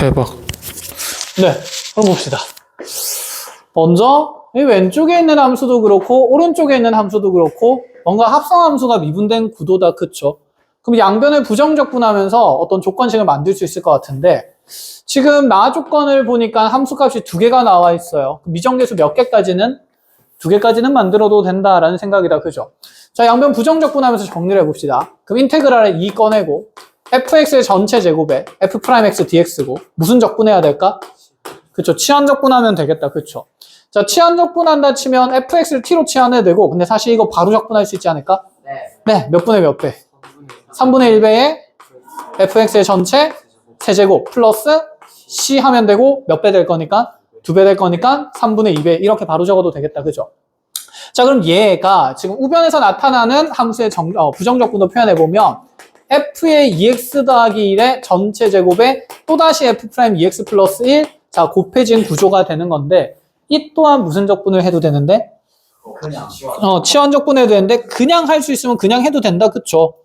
대박. 네, 그럼 봅시다. 먼저 이 왼쪽에 있는 함수도 그렇고 오른쪽에 있는 함수도 그렇고 뭔가 합성함수가 미분된 구도다. 그쵸? 그럼 양변을 부정적분하면서 어떤 조건식을 만들 수 있을 것 같은데 지금 나 조건을 보니까 함수값이 2개가 나와 있어요. 미정계수 몇 개까지는? 2개까지는 만들어도 된다라는 생각이다. 그죠? 자, 양변 부정적분하면서 정리를 해봅시다. 그럼 인테그랄에 2 꺼내고 fx의 전체 제곱에 f'x dx고 무슨 적분해야 될까? 그쵸? 치환적분하면 되겠다. 그쵸? 자, 치환적분한다 치면 fx를 t로 치환해야 되고 근데 사실 이거 바로 적분할 수 있지 않을까? 네, 몇 분의 몇 배? 3분의 1배의 fx의 전체 세제곱 플러스 c 하면 되고 몇 배 될 거니까? 2배 될 거니까 3분의 2배 이렇게 바로 적어도 되겠다. 그죠? 자, 그럼 얘가 지금 우변에서 나타나는 함수의 부정적분도 표현해보면 f의 2x 더하기 1의 전체 제곱에 또다시 f' 2x 플러스 1 자, 곱해진 구조가 되는 건데 이 또한 무슨 적분을 해도 되는데? 그냥 치환적분 해도 되는데 그냥 할 수 있으면 그냥 해도 된다. 그쵸?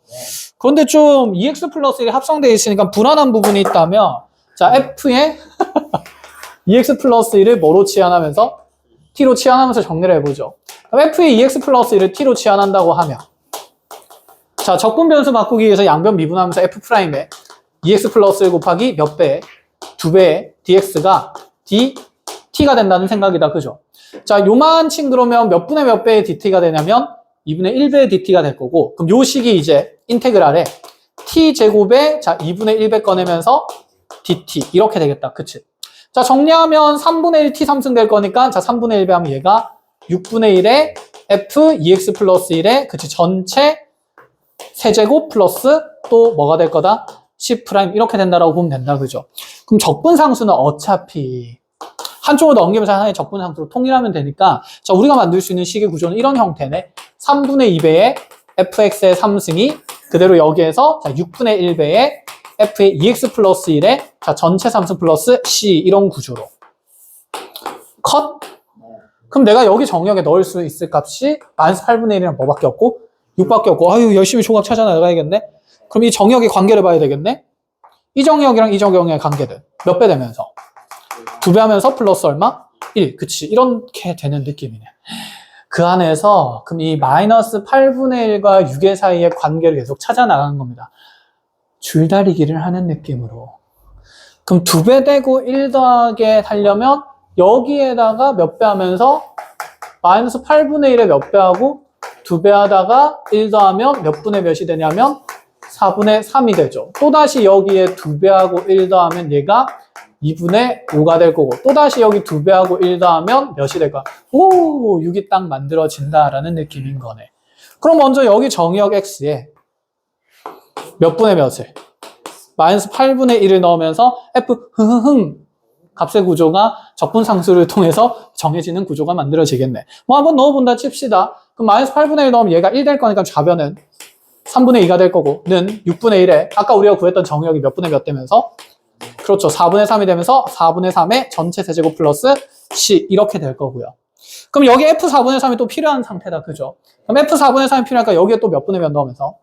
그런데 좀 2x 플러스 1이 합성되어 있으니까 불안한 부분이 있다면 자, f의 2x 플러스 1을 뭐로 치환하면서? t로 치환하면서 정리를 해보죠. 그럼 f의 2x 플러스 1을 t로 치환한다고 하면 자, 적분 변수 바꾸기 위해서 양변 미분하면서 f'에 2x 플러스 1 곱하기 몇 배? 2배의 dx가 dt가 된다는 생각이다. 그죠? 자, 요만친 그러면 몇 분의 몇 배의 dt가 되냐면 2분의 1배의 dt가 될 거고 그럼 요 식이 이제 인테그랄에 t제곱에 자 2분의 1배 꺼내면서 dt 이렇게 되겠다. 그치? 자, 정리하면 3분의 1 t 3승 될 거니까 자 3분의 1배 하면 얘가 6분의 1의 f 2x 플러스 1의 그치 전체 세제곱 플러스 또 뭐가 될 거다? c' 이렇게 된다라고 보면 된다. 그죠? 그럼 적분상수는 어차피 한쪽으로 넘기면서 하나의 적분상수로 통일하면 되니까 자, 우리가 만들 수 있는 식의 구조는 이런 형태네. 3분의 2배의 fx의 3승이 그대로 여기에서 자, 6분의 1배의 f의 2x 플러스 1의 자, 전체 3승 플러스 c 이런 구조로 컷? 그럼 내가 여기 정역에 넣을 수 있을 값이 마이너스 8분의 1이랑 뭐밖에 없고 6밖에 없고 아유 열심히 조각 찾아 나가야겠네. 그럼 이 정역의 관계를 봐야 되겠네. 이 정역이랑 이 정역의 관계들 몇 배 되면서 2배 하면서 플러스 얼마? 1. 그치. 이렇게 되는 느낌이네. 그 안에서 그럼 이 마이너스 8분의 1과 6의 사이의 관계를 계속 찾아 나가는 겁니다. 줄다리기를 하는 느낌으로. 그럼 2배 되고 1 더하게 하려면 여기에다가 몇 배 하면서 마이너스 8분의 1에 몇 배 하고 2배 하다가 1 더하면 몇 분의 몇이 되냐면 4분의 3이 되죠. 또다시 여기에 2배 하고 1 더하면 얘가 2분의 5가 될 거고 또다시 여기 2배 하고 1 더하면 몇이 될까? 오, 6이 딱 만들어진다라는 느낌인 거네. 그럼 먼저 여기 정의역 x에 몇 분의 몇을? 마이너스 8분의 1을 넣으면서 f 값의 구조가 적분상수를 통해서 정해지는 구조가 만들어지겠네. 뭐 한번 넣어본다 칩시다. 그럼 마이너스 8분의 1 넣으면 얘가 1 될 거니까 좌변은 3분의 2가 될 거고 는 6분의 1에 아까 우리가 구했던 정의역이 몇 분의 몇 되면서 그렇죠. 4분의 3이 되면서 4분의 3의 전체 세제곱 플러스 c 이렇게 될 거고요. 그럼 여기 f 4분의 3이 또 필요한 상태다. 그죠? 그럼 f 4분의 3이 필요하니까 여기에 또 몇 분의 몇 넣으면서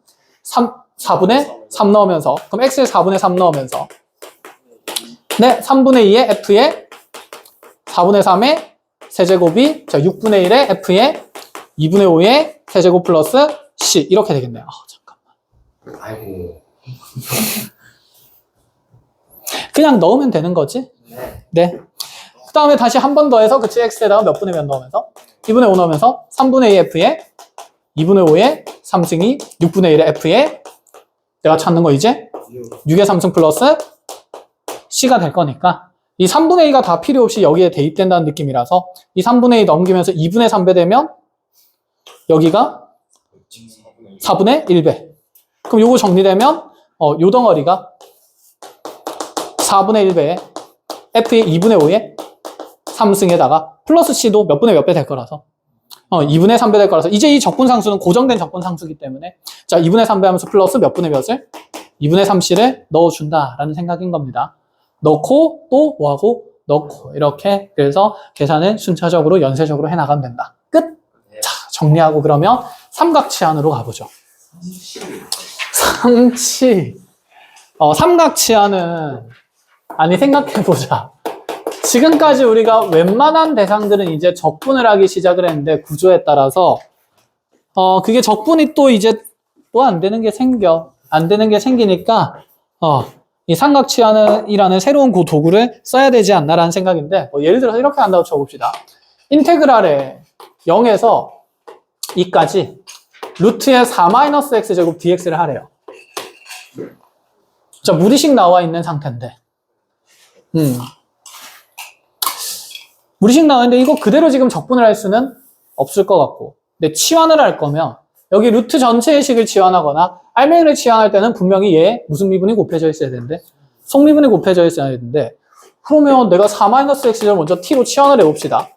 4분의 3 넣으면서 그럼 x에 4분의 3 넣으면서 네, 3분의 2의 f에 4분의 3의 세제곱이 자 6분의 1의 f에 2분의 5의 세제곱 플러스 c 이렇게 되겠네요. 잠깐만. 아이고. 그냥 넣으면 되는 거지? 네. 그 다음에 다시 한 번 더 해서 그치 x에다가 몇 분의 몇 넣으면서 2분의 5 넣으면서 3분의 2 f에 2분의 5의 3승이 6분의 1의 f에 내가 찾는 거 이제 6의 3승 플러스 c가 될 거니까 이 3분의 2가 다 필요 없이 여기에 대입된다는 느낌이라서 이 3분의 2 넘기면서 2분의 3배 되면 여기가 4분의 1배. 그럼 요거 정리되면 요 덩어리가 4분의 1배에 f의 2분의 5에 3승에다가 플러스 c도 몇 분의 몇 배 될 거라서 2분의 3배 될 거라서 이제 이 적분상수는 고정된 적분상수이기 때문에 자 2분의 3배 하면서 플러스 몇 분의 몇을 2분의 3c를 넣어준다라는 생각인 겁니다. 넣고 또 뭐하고 넣고 이렇게 그래서 계산을 순차적으로 연쇄적으로 해나가면 된다. 끝! 자 정리하고 그러면 삼각치안으로 가보죠. 삼각치안은 아니, 생각해보자. 지금까지 우리가 웬만한 대상들은 이제 적분을 하기 시작을 했는데, 구조에 따라서, 그게 적분이 또 이제 또 안 되는 게 생겨. 안 되는 게 생기니까, 이 삼각치환이라는 새로운 그 도구를 써야 되지 않나라는 생각인데, 뭐 예를 들어서 이렇게 한다고 쳐봅시다. 인테그랄에 0에서 2까지 루트의 4-x제곱 dx를 하래요. 자, 무리식 나와 있는 상태인데. 무리식 나와 있는데 이거 그대로 지금 적분을 할 수는 없을 것 같고. 근데 치환을 할 거면 여기 루트 전체의 식을 치환하거나 알맹이를 치환할 때는 분명히 얘 무슨 미분이 곱해져 있어야 되는데 속미분이 곱해져 있어야 되는데 그러면 내가 4-x를 먼저 t로 치환을 해봅시다.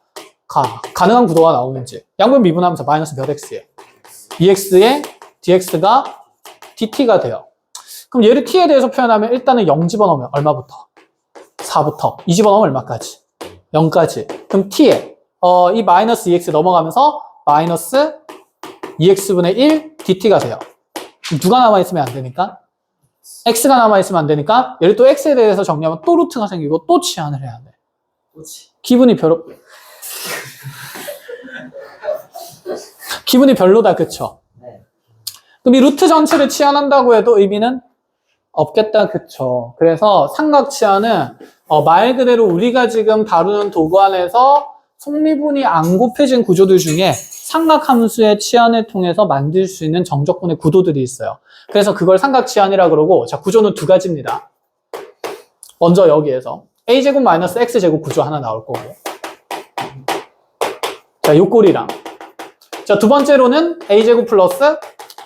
가능한 구도가 나오는지 양변 미분하면서 마이너스 몇 x에 2x에 dx가 dt가 돼요. 그럼 얘를 t에 대해서 표현하면 일단은 0 집어넣으면 얼마부터? 4부터 2 집어넣으면 얼마까지? 0까지. 그럼 t에 이 마이너스 2x 넘어가면서 마이너스 2x분의 1 dt가 돼요. 누가 남아있으면 안 되니까? x가 남아있으면 안 되니까 얘를 또 x에 대해서 정리하면 또 루트가 생기고 또 치환을 해야 돼. 기분이 기분이 별로다, 그쵸? 네. 그럼 이 루트 전체를 치환한다고 해도 의미는 없겠다, 그쵸? 그래서 삼각치환은 말 그대로 우리가 지금 다루는 도구 안에서 속미분이 안 곱해진 구조들 중에 삼각함수의 치환을 통해서 만들 수 있는 정적분의 구도들이 있어요. 그래서 그걸 삼각치환이라 그러고, 자, 구조는 두 가지입니다. 먼저 여기에서 a제곱 마이너스 x제곱 구조 하나 나올 거고, 자, 요 꼴이랑, 자, 두 번째로는 a제곱 플러스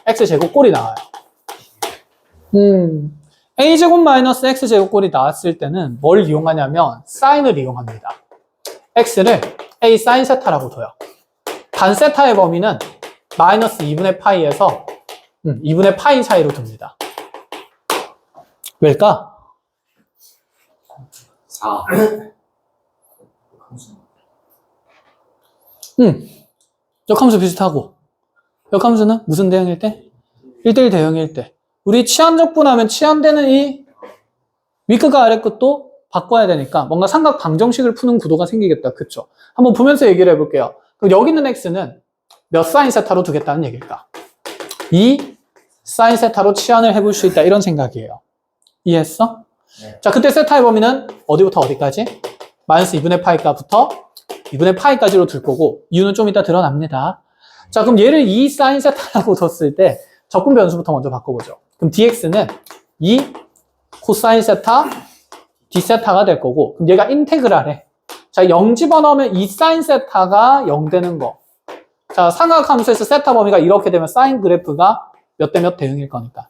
x제곱 꼴이 나와요. a제곱 마이너스 x제곱 꼴이 나왔을 때는 뭘 이용하냐면 사인을 이용합니다. x를 a 사인 세타라고 둬요. 단 세타의 범위는 마이너스 2분의 파이에서 2분의 파이 사이로 둡니다. 왜일까? 4. 역함수 비슷하고, 역함수는 무슨 대형일 때? 1대1 대형일 때. 우리 치환적분하면 치환되는 이 윗끝과 아랫끝도 바꿔야 되니까 뭔가 삼각 방정식을 푸는 구도가 생기겠다. 그쵸? 한번 보면서 얘기를 해볼게요. 그럼 여기 있는 x는 몇 사인 세타로 두겠다는 얘기일까? 2 사인 세타로 치환을 해볼 수 있다. 이런 생각이에요. 이해했어? 네. 자, 그때 세타의 범위는 어디부터 어디까지? 마이너스 2분의 파이까부터 2분의 파이까지로 둘 거고, 이유는 좀 이따 드러납니다. 자, 그럼 얘를 2 사인 세타라고 뒀을 때 적분 변수부터 먼저 바꿔보죠. 그럼 dx는 2 코사인 세타 d 세타가 될 거고, 그럼 얘가 인테그랄해. 자, 0 집어넣으면 2 사인 세타가 0 되는 거. 자, 삼각함수에서 세타 범위가 이렇게 되면 사인 그래프가 몇 대 몇 대응일 거니까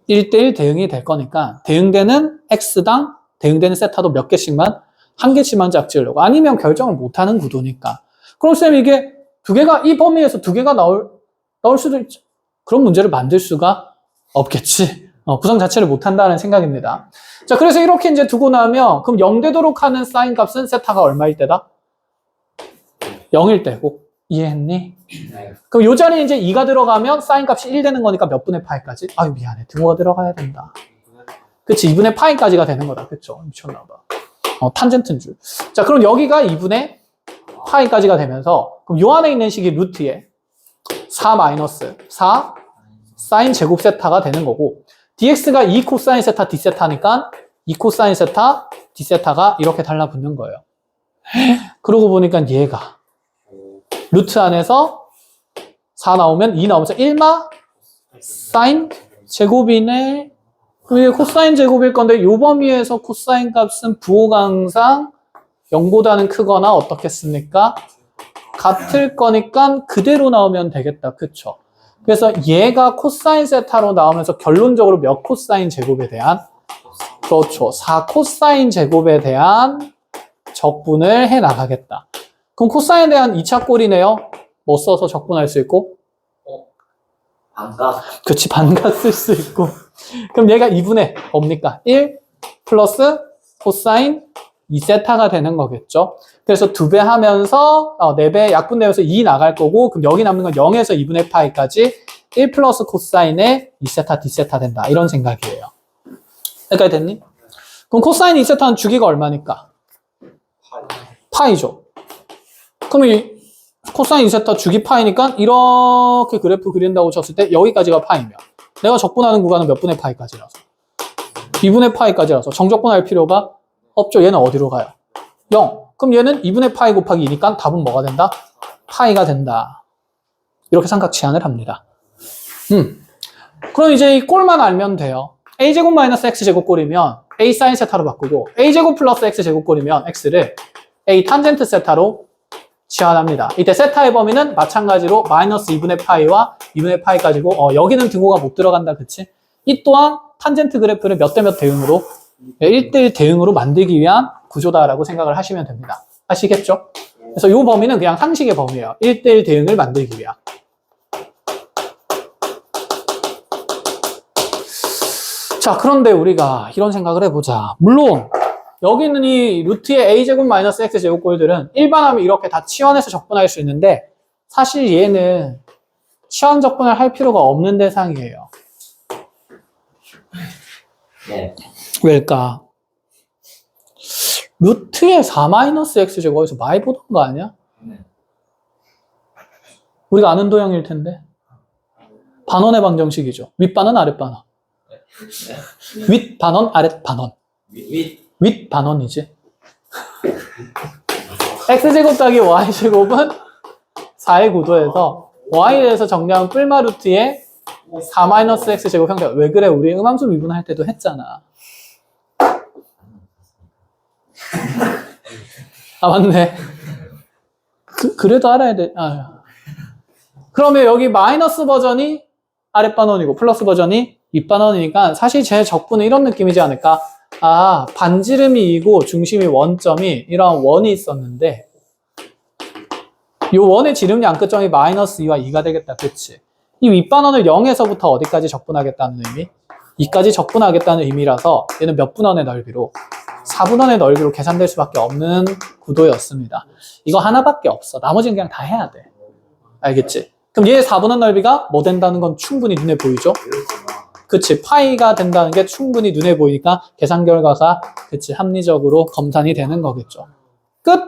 1대1 대응이 될 거니까 대응되는 x당 대응되는 세타도 몇 개씩만 한 개씩만 짝지으려고. 아니면 결정을 못하는 구도니까. 그럼 쌤 이게 두 개가 이 범위에서 두 개가 나올 수도 있죠. 그런 문제를 만들 수가 없겠지. 구성 자체를 못한다는 생각입니다. 자, 그래서 이렇게 이제 두고 나면 그럼 0 되도록 하는 사인 값은 세타가 얼마일 때다? 0일 때고. 이해했니? 네. 그럼 요 자리에 이제 2가 들어가면 사인 값이 1 되는 거니까 몇 분의 파이까지? 아유, 미안해. 등호가 들어가야 된다. 그치, 2분의 파이까지가 되는 거다. 그쵸? 미쳤나봐. 탄젠트인 줄. 자, 그럼 여기가 2분의 파이까지가 되면서 그럼 요 안에 있는 식이 루트에 4 마이너스 4 사인 제곱 세타가 되는 거고, dx가 2 코사인 세타 d 세타니까 2 코사인 세타 d 세타가 이렇게 달라붙는 거예요. 그러고 보니까 얘가 루트 안에서 4 나오면 2 나오면서 1마 사인 제곱이네. 그럼 이게 코사인 제곱일 건데 요 범위에서 코사인 값은 부호강상 0보다는 크거나 어떻겠습니까? 같을 거니까 그대로 나오면 되겠다. 그쵸? 그래서 얘가 코사인 세타로 나오면서 결론적으로 몇 코사인 제곱에 대한? 그렇죠. 4 코사인 제곱에 대한 적분을 해 나가겠다. 그럼 코사인에 대한 2차 꼴이네요. 뭐 써서 적분할 수 있고? 반각. 그치, 반각 쓸 수 있고. 그럼 얘가 2분의 뭡니까? 1 플러스 코사인 2세타가 되는 거겠죠. 그래서 2배 하면서 4배 약분되면서 2 나갈 거고, 그럼 여기 남는 건 0에서 2분의 파이까지 1 플러스 코사인의 2세타 D세타 된다. 이런 생각이에요. 여기까지 됐니? 그럼 코사인 2세타는 주기가 얼마니까? 파이죠. 그럼 이 코사인 2세타 주기 파이니까 이렇게 그래프 그린다고 쳤을 때 여기까지가 파이면 내가 적분하는 구간은 몇 분의 파이까지라서 2분의 파이까지라서 정적분할 필요가 없죠. 얘는 어디로 가요? 0. 그럼 얘는 2분의 파이 곱하기 2니까 답은 뭐가 된다? 파이가 된다. 이렇게 삼각 치환을 합니다. 그럼 이제 이 꼴만 알면 돼요. a제곱 마이너스 x제곱 꼴이면 a 사인 세타로 바꾸고 a제곱 플러스 x제곱 꼴이면 x를 a 탄젠트 세타로 치환합니다. 이때 세타의 범위는 마찬가지로 마이너스 2분의 파이와 2분의 파이까지고 여기는 등호가 못 들어간다. 그치? 이 또한 탄젠트 그래프를 몇 대 몇 대응으로 1대1 대응으로 만들기 위한 구조다라고 생각을 하시면 됩니다. 아시겠죠? 그래서 이 범위는 그냥 상식의 범위예요. 1대1 대응을 만들기 위한. 자, 그런데 우리가 이런 생각을 해보자. 물론 여기 있는 이 루트의 a제곱 마이너스 x제곱 꼴들은 일반하면 이렇게 다 치환해서 적분할 수 있는데 사실 얘는 치환 적분을 할 필요가 없는 대상이에요. 네. 왜일까? 루트의 4 마이너스 x제곱 어디서 많이 보던 거 아니야? 네. 우리가 아는 도형일 텐데. 반원의 방정식이죠. 윗반원, 아랫반원. 윗반원, 아랫반원. 윗반원이지. x제곱 더하기 y제곱은 4의 구도에서 y에 대해서 정리하면 뿔마 루트의 4 마이너스 x제곱 형태. 왜 그래? 우리 음함수 미분할 때도 했잖아. 아, 맞네. 그래도 알아야 돼. 그러면 여기 마이너스 버전이 아랫반원이고 플러스 버전이 윗반원이니까 사실 제 적분은 이런 느낌이지 않을까? 반지름이 2고 중심이 원점이 이런 원이 있었는데 이 원의 지름량 끝점이 마이너스 2와 2가 되겠다. 그치? 이 윗반원을 0에서부터 어디까지 적분하겠다는 의미? 2까지 적분하겠다는 의미라서 얘는 몇 분원의 넓이로? 4분원의 넓이로 계산될 수밖에 없는 구도였습니다. 이거 하나밖에 없어. 나머지는 그냥 다 해야 돼. 알겠지? 그럼 얘의 4분원 넓이가 뭐 된다는 건 충분히 눈에 보이죠? 그치? 파이가 된다는 게 충분히 눈에 보이니까 계산 결과가 그치? 합리적으로 검산이 되는 거겠죠. 끝!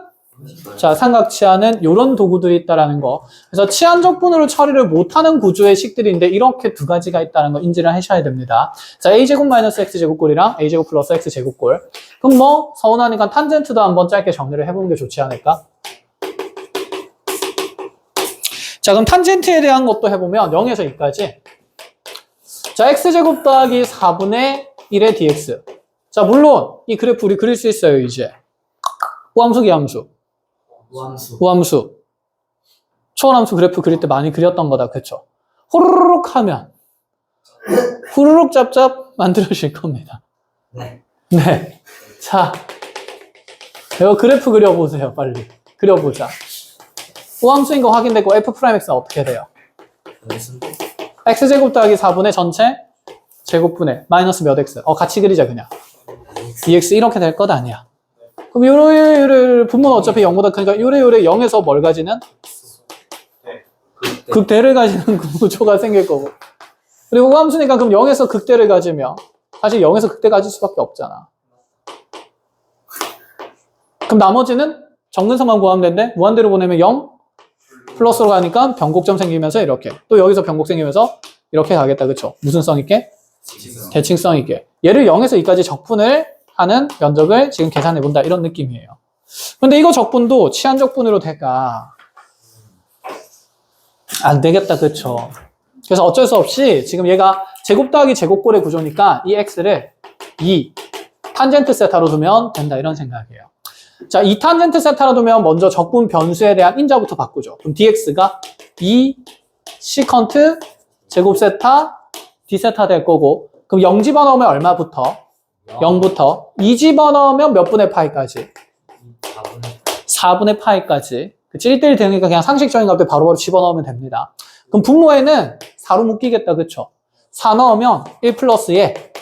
자, 삼각 치환은 이런 도구들이 있다라는 거. 그래서 치환 적분으로 처리를 못하는 구조의 식들인데 이렇게 두 가지가 있다는 거 인지를 하셔야 됩니다. 자, a제곱 마이너스 x제곱 꼴이랑 a제곱 플러스 x제곱 꼴. 그럼 뭐 서운하니까 탄젠트도 한번 짧게 정리를 해보는 게 좋지 않을까? 자, 그럼 탄젠트에 대한 것도 해보면 0에서 2까지. 자, x제곱 더하기 4분의 1의 dx. 자, 물론 이 그래프 우리 그릴 수 있어요, 이제. 우함수, 기함수. 우함수. 초월함수 그래프 그릴 때 많이 그렸던 거다. 그쵸? 호로록 하면 후루룩 짭짭 만들어질 겁니다. 네. 네. 자, 이거 그래프 그려보세요. 빨리. 그려보자. 우함수인 거 확인됐고 f'x는 어떻게 돼요? x제곱 더하기 4분의 전체 제곱분의 마이너스 몇 x. 같이 그리자 그냥. dx 이렇게 될 것 아니야. 그럼 요래 분모는 어차피 0보다 크니까 요래 0에서 뭘 가지는? 극대를 가지는 구조가 생길 거고. 그리고 우함수니까 그럼 0에서 극대를 가지면 사실 0에서 극대 가질 수밖에 없잖아. 그럼 나머지는 정근선만 구하면 되는데 무한대로 보내면 0 플러스로 가니까 변곡점 생기면서 이렇게 또 여기서 변곡 생기면서 이렇게 가겠다. 그쵸? 무슨 성 있게? 대칭성 있게. 얘를 0에서 2까지 적분을 하는 면적을 지금 계산해 본다. 이런 느낌이에요. 근데 이거 적분도 치환 적분으로 될까? 안 되겠다. 그쵸? 그래서 어쩔 수 없이 지금 얘가 제곱 더하기 제곱꼴의 구조니까 이 x를 2 탄젠트 세타로 두면 된다. 이런 생각이에요. 자, 2 탄젠트 세타로 두면 먼저 적분 변수에 대한 인자부터 바꾸죠. 그럼 dx가 2 시컨트 제곱 세타 d 세타 될 거고 그럼 0 집어넣으면 얼마부터? 0부터 2 집어넣으면 몇 분의 파이까지? 4분의 파이까지. 그치? 1대1 되니까 그냥 상식적인 값들 바로바로 집어넣으면 됩니다. 그럼 분모에는 4로 묶이겠다. 그쵸? 4 넣으면 1 플러스에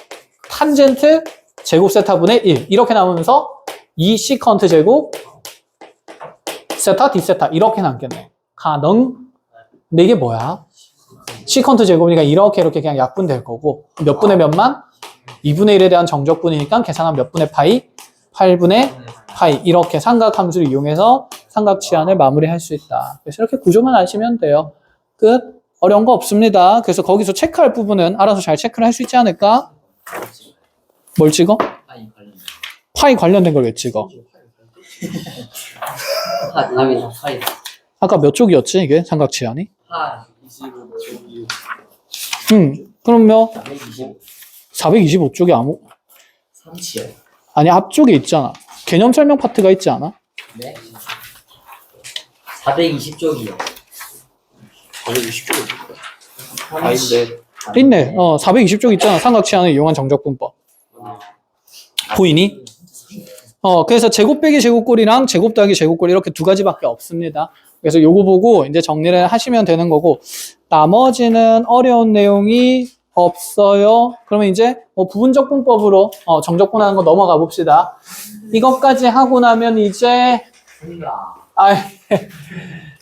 탄젠트 제곱 세타분의 1 이렇게 나오면서 2 시컨트 제곱 세타 d 세타 이렇게 남겠네. 가능? 근데 이게 뭐야? 시컨트 제곱이니까 이렇게 그냥 약분될 거고 몇 분의 몇만? 2분의 1에 대한 정적분이니까 계산하면 몇 분의 파이? 8분의 파이. 이렇게 삼각함수를 이용해서 삼각 치환을 마무리할 수 있다. 그래서 이렇게 구조만 아시면 돼요. 끝. 어려운 거 없습니다. 그래서 거기서 체크할 부분은 알아서 잘 체크를 할 수 있지 않을까? 뭘 찍어? 파이 관련된 걸 왜 찍어? 답이 다 파이. 아까 몇 쪽이었지 이게 삼각 치환이? 파. 그러면 120. 425쪽이 아무 3치요. 아니 앞쪽에 있잖아. 개념 설명 파트가 있지 않아? 네. 420쪽이요. 420쪽이 아닌데. 있네. 420쪽 있잖아. 삼각 치환을 이용한 정적분법. 보이니? 그래서 제곱 빼기 제곱꼴이랑 제곱 더하기 제곱꼴 이렇게 두 가지밖에 없습니다. 그래서 요거 보고 이제 정리를 하시면 되는 거고, 나머지는 어려운 내용이 없어요. 그러면 이제 부분적 분법으로 정적분하는 거 넘어가 봅시다. 이것까지 하고 나면 이제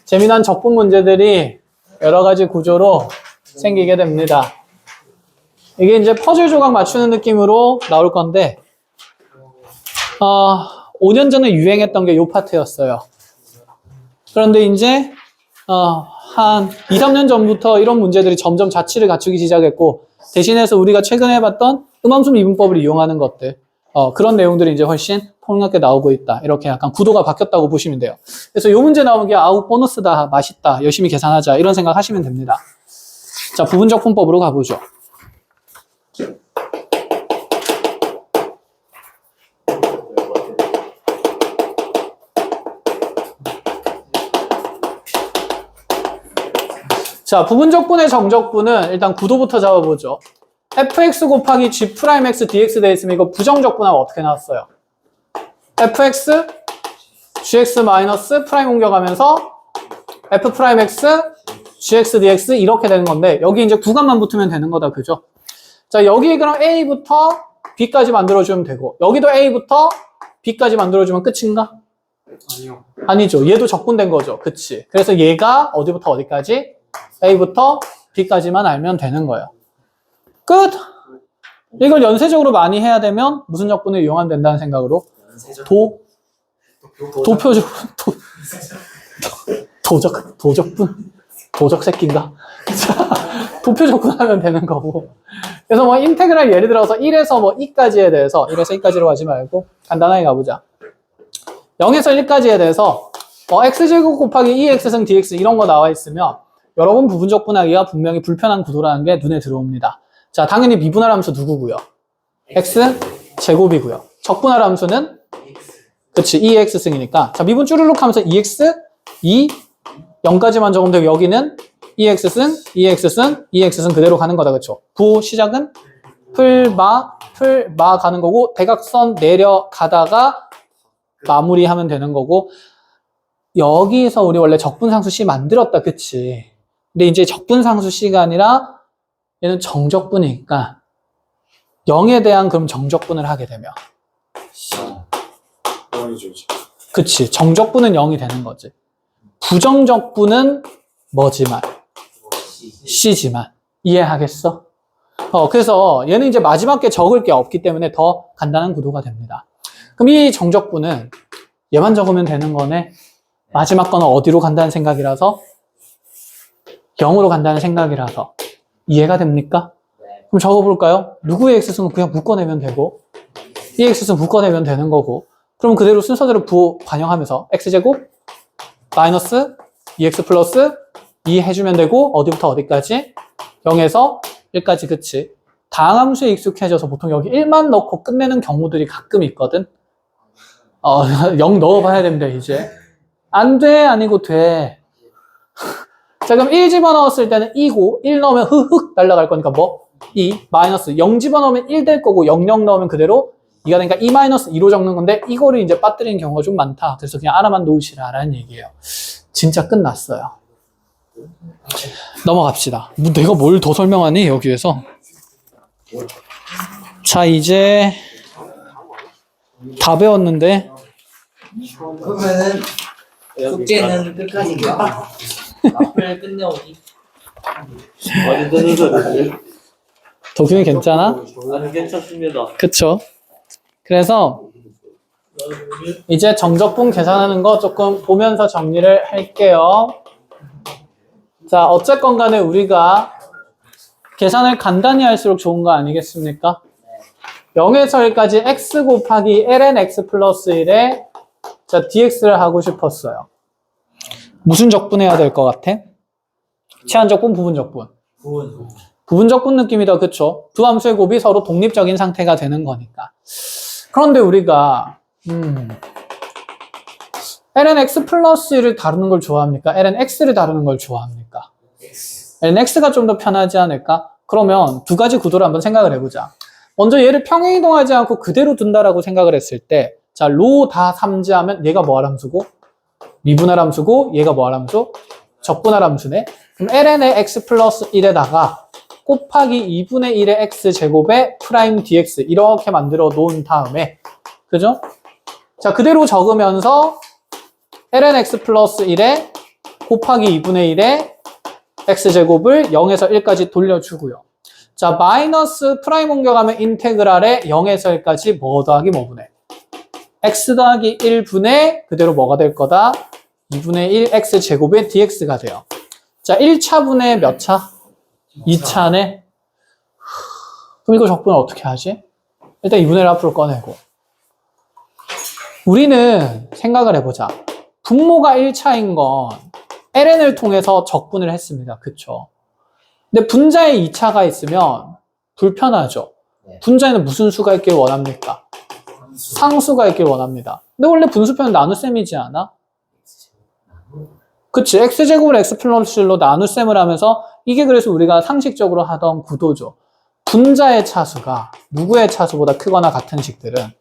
재미난 적분 문제들이 여러 가지 구조로 생기게 됩니다. 이게 이제 퍼즐 조각 맞추는 느낌으로 나올 건데, 5년 전에 유행했던 게 요 파트였어요. 그런데 이제 한 2, 3년 전부터 이런 문제들이 점점 자취를 갖추기 시작했고, 대신해서 우리가 최근에 해봤던 음함수 미분법을 이용하는 것들, 그런 내용들이 이제 훨씬 폭넓게 나오고 있다. 이렇게 약간 구도가 바뀌었다고 보시면 돼요. 그래서 요 문제 나오는 게 아우 보너스다, 맛있다, 열심히 계산하자 이런 생각 하시면 됩니다. 자, 부분적 분법으로 가보죠. 자, 부분적분의 정적분은 일단 구도부터 잡아보죠. fx 곱하기 g'x dx 돼 있으면 이거 부정적분하면 어떻게 나왔어요? fx gx 마이너스 프라임 옮겨가면서 f'x gx dx 이렇게 되는 건데, 여기 이제 구간만 붙으면 되는 거다, 그죠? 자, 여기 그럼 a부터 b까지 만들어주면 되고, 여기도 a부터 b까지 만들어주면 끝인가? 아니요. 아니죠. 얘도 적분된 거죠. 그치? 그래서 얘가 어디부터 어디까지? A부터 B까지만 알면 되는 거예요. 끝! 이걸 연쇄적으로 많이 해야 되면 무슨 적분을 이용하면 된다는 생각으로? 도적분? 도적 새끼인가? 도표적분 하면 되는 거고. 그래서 뭐 인테그랄 예를 들어서 1에서 뭐 2까지에 대해서 1에서 2까지로 가지 말고 간단하게 가보자. 0에서 1까지에 대해서 x제곱 곱하기 2x승 dx 이런 거 나와 있으면 여러분 부분적 분하기가 분명히 불편한 구도라는 게 눈에 들어옵니다. 자, 당연히 미분할 함수 누구고요? x 제곱이고요. 적분할 함수는 그치 2x승이니까. 자, 미분 쭈르륵 하면서 2x 0까지만 적으면 되고, 여기는 2x승 2x승 그대로 가는 거다. 그쵸? 부 시작은 풀마 가는 거고, 대각선 내려가다가 마무리하면 되는 거고, 여기서 우리 원래 적분상수 C 만들었다, 그치? 근데 이제 적분상수 C가 아니라 얘는 정적분이니까 0에 대한 그럼 정적분을 하게 되면, 그치? 정적분은 0이 되는 거지. 부정적분은 뭐지만? C지만. 이해하겠어? 그래서 얘는 이제 마지막 게 적을 게 없기 때문에 더 간단한 구도가 됩니다. 그럼 이 정적분은 얘만 적으면 되는 거네. 마지막 거는 어디로 간다는 생각이라서? 0으로 간다는 생각이라서. 이해가 됩니까? 그럼 적어볼까요? 누구의 x승은 그냥 묶어내면 되고, 이 x승 묶어내면 되는 거고, 그럼 그대로 순서대로 반영하면서 x제곱 마이너스 2x 플러스 2 해주면 되고, 어디부터 어디까지? 0에서 1까지, 그치? 다항함수에 익숙해져서 보통 여기 1만 넣고 끝내는 경우들이 가끔 있거든? 0 넣어봐야 됩니다, 이제. 안 돼, 아니고 돼. 자, 그럼 1 집어넣었을 때는 2고, 1 넣으면 흑흑 날아갈 거니까 뭐? 2, 마이너스 0 집어넣으면 1 될 거고, 0 넣으면 그대로 2가 되니까 2 마이너스 2로 적는 건데, 이거를 이제 빠뜨리는 경우가 좀 많다. 그래서 그냥 하나만 놓으시라라는 얘기예요. 진짜 끝났어요. 넘어갑시다. 뭐 내가 뭘 더 설명하니, 여기에서? 자, 이제 다 배웠는데, 그러면은 숙제는 끝까지인가? 앞을 끝내오기. 완전히 도균이 괜찮아? 아니 괜찮습니다. 그쵸? 그래서 이제 정적분 계산하는 거 조금 보면서 정리를 할게요. 자, 어쨌건 간에 우리가 계산을 간단히 할수록 좋은 거 아니겠습니까? 0에서 1까지 x 곱하기 ln x 플러스 1에 자, dx를 하고 싶었어요. 무슨 적분해야 될 것 같아? 치환적분, 부분적분. 부분적분 느낌이다, 그쵸? 두 함수의 곱이 서로 독립적인 상태가 되는 거니까. 그런데 우리가 ln x 플러스 1을 다루는 걸 좋아합니까? ln x를 다루는 걸 좋아합니까? ln x가 좀 더 편하지 않을까? 그러면 두 가지 구도를 한번 생각을 해보자. 먼저 얘를 평행이동하지 않고 그대로 둔다라고 생각을 했을 때, 자, 로 다 삼지하면 얘가 뭐할 함수고? 미분할 함수고, 얘가 뭐할 함수? 적분할 함수네. 그럼 ln의 x 플러스 1에다가 곱하기 2분의 1의 x 제곱에 프라임 dx 이렇게 만들어 놓은 다음에, 그죠? 자, 그대로 적으면서 ln x 플러스 1에 곱하기 2분의 1의 x제곱을 0에서 1까지 돌려주고요. 자, 마이너스 프라임 옮겨가면 인테그랄에 0에서 1까지 뭐 더하기 뭐 분의 x 더하기 1분의 그대로 뭐가 될 거다? 2분의 1 x제곱의 dx가 돼요. 자, 1차 분의 몇 차? 2차네. 그럼 이거 적분을 어떻게 하지? 일단 2분의 1 앞으로 꺼내고. 우리는 생각을 해보자. 분모가 1차인 건 ln을 통해서 적분을 했습니다. 그쵸? 근데 분자에 2차가 있으면 불편하죠. 분자에는 무슨 수가 있길 원합니까? 상수가 있길 원합니다. 근데 원래 분수표는 나눗셈이지 않아? 그치? x제곱을 x 플러스 1로 나눗셈을 하면서 이게 그래서 우리가 상식적으로 하던 구도죠. 분자의 차수가 누구의 차수보다 크거나 같은 식들은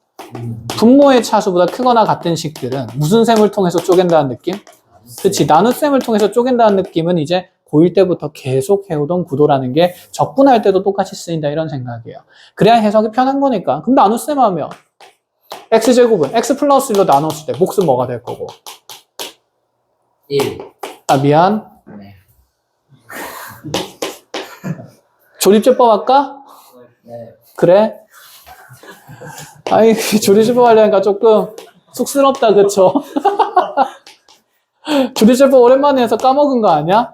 분모의 차수보다 크거나 같은 식들은 무슨 셈을 통해서 쪼갠다는 느낌? 그치? 나눗셈을 통해서 쪼갠다는 느낌은 이제 고1 때부터 계속 해오던 구도라는 게 적분할 때도 똑같이 쓰인다 이런 생각이에요. 그래야 해석이 편한 거니까. 그럼 나눗셈 하면 x제곱은 x 플러스 1로 나눴을 때 몫은 뭐가 될 거고? 1. 아, 미안. 네. 조립제법 할까? 네. 그래? 아이, 조립제법 하려니까 조금 쑥스럽다, 그쵸? 조립제법 오랜만에 해서 까먹은 거 아니야?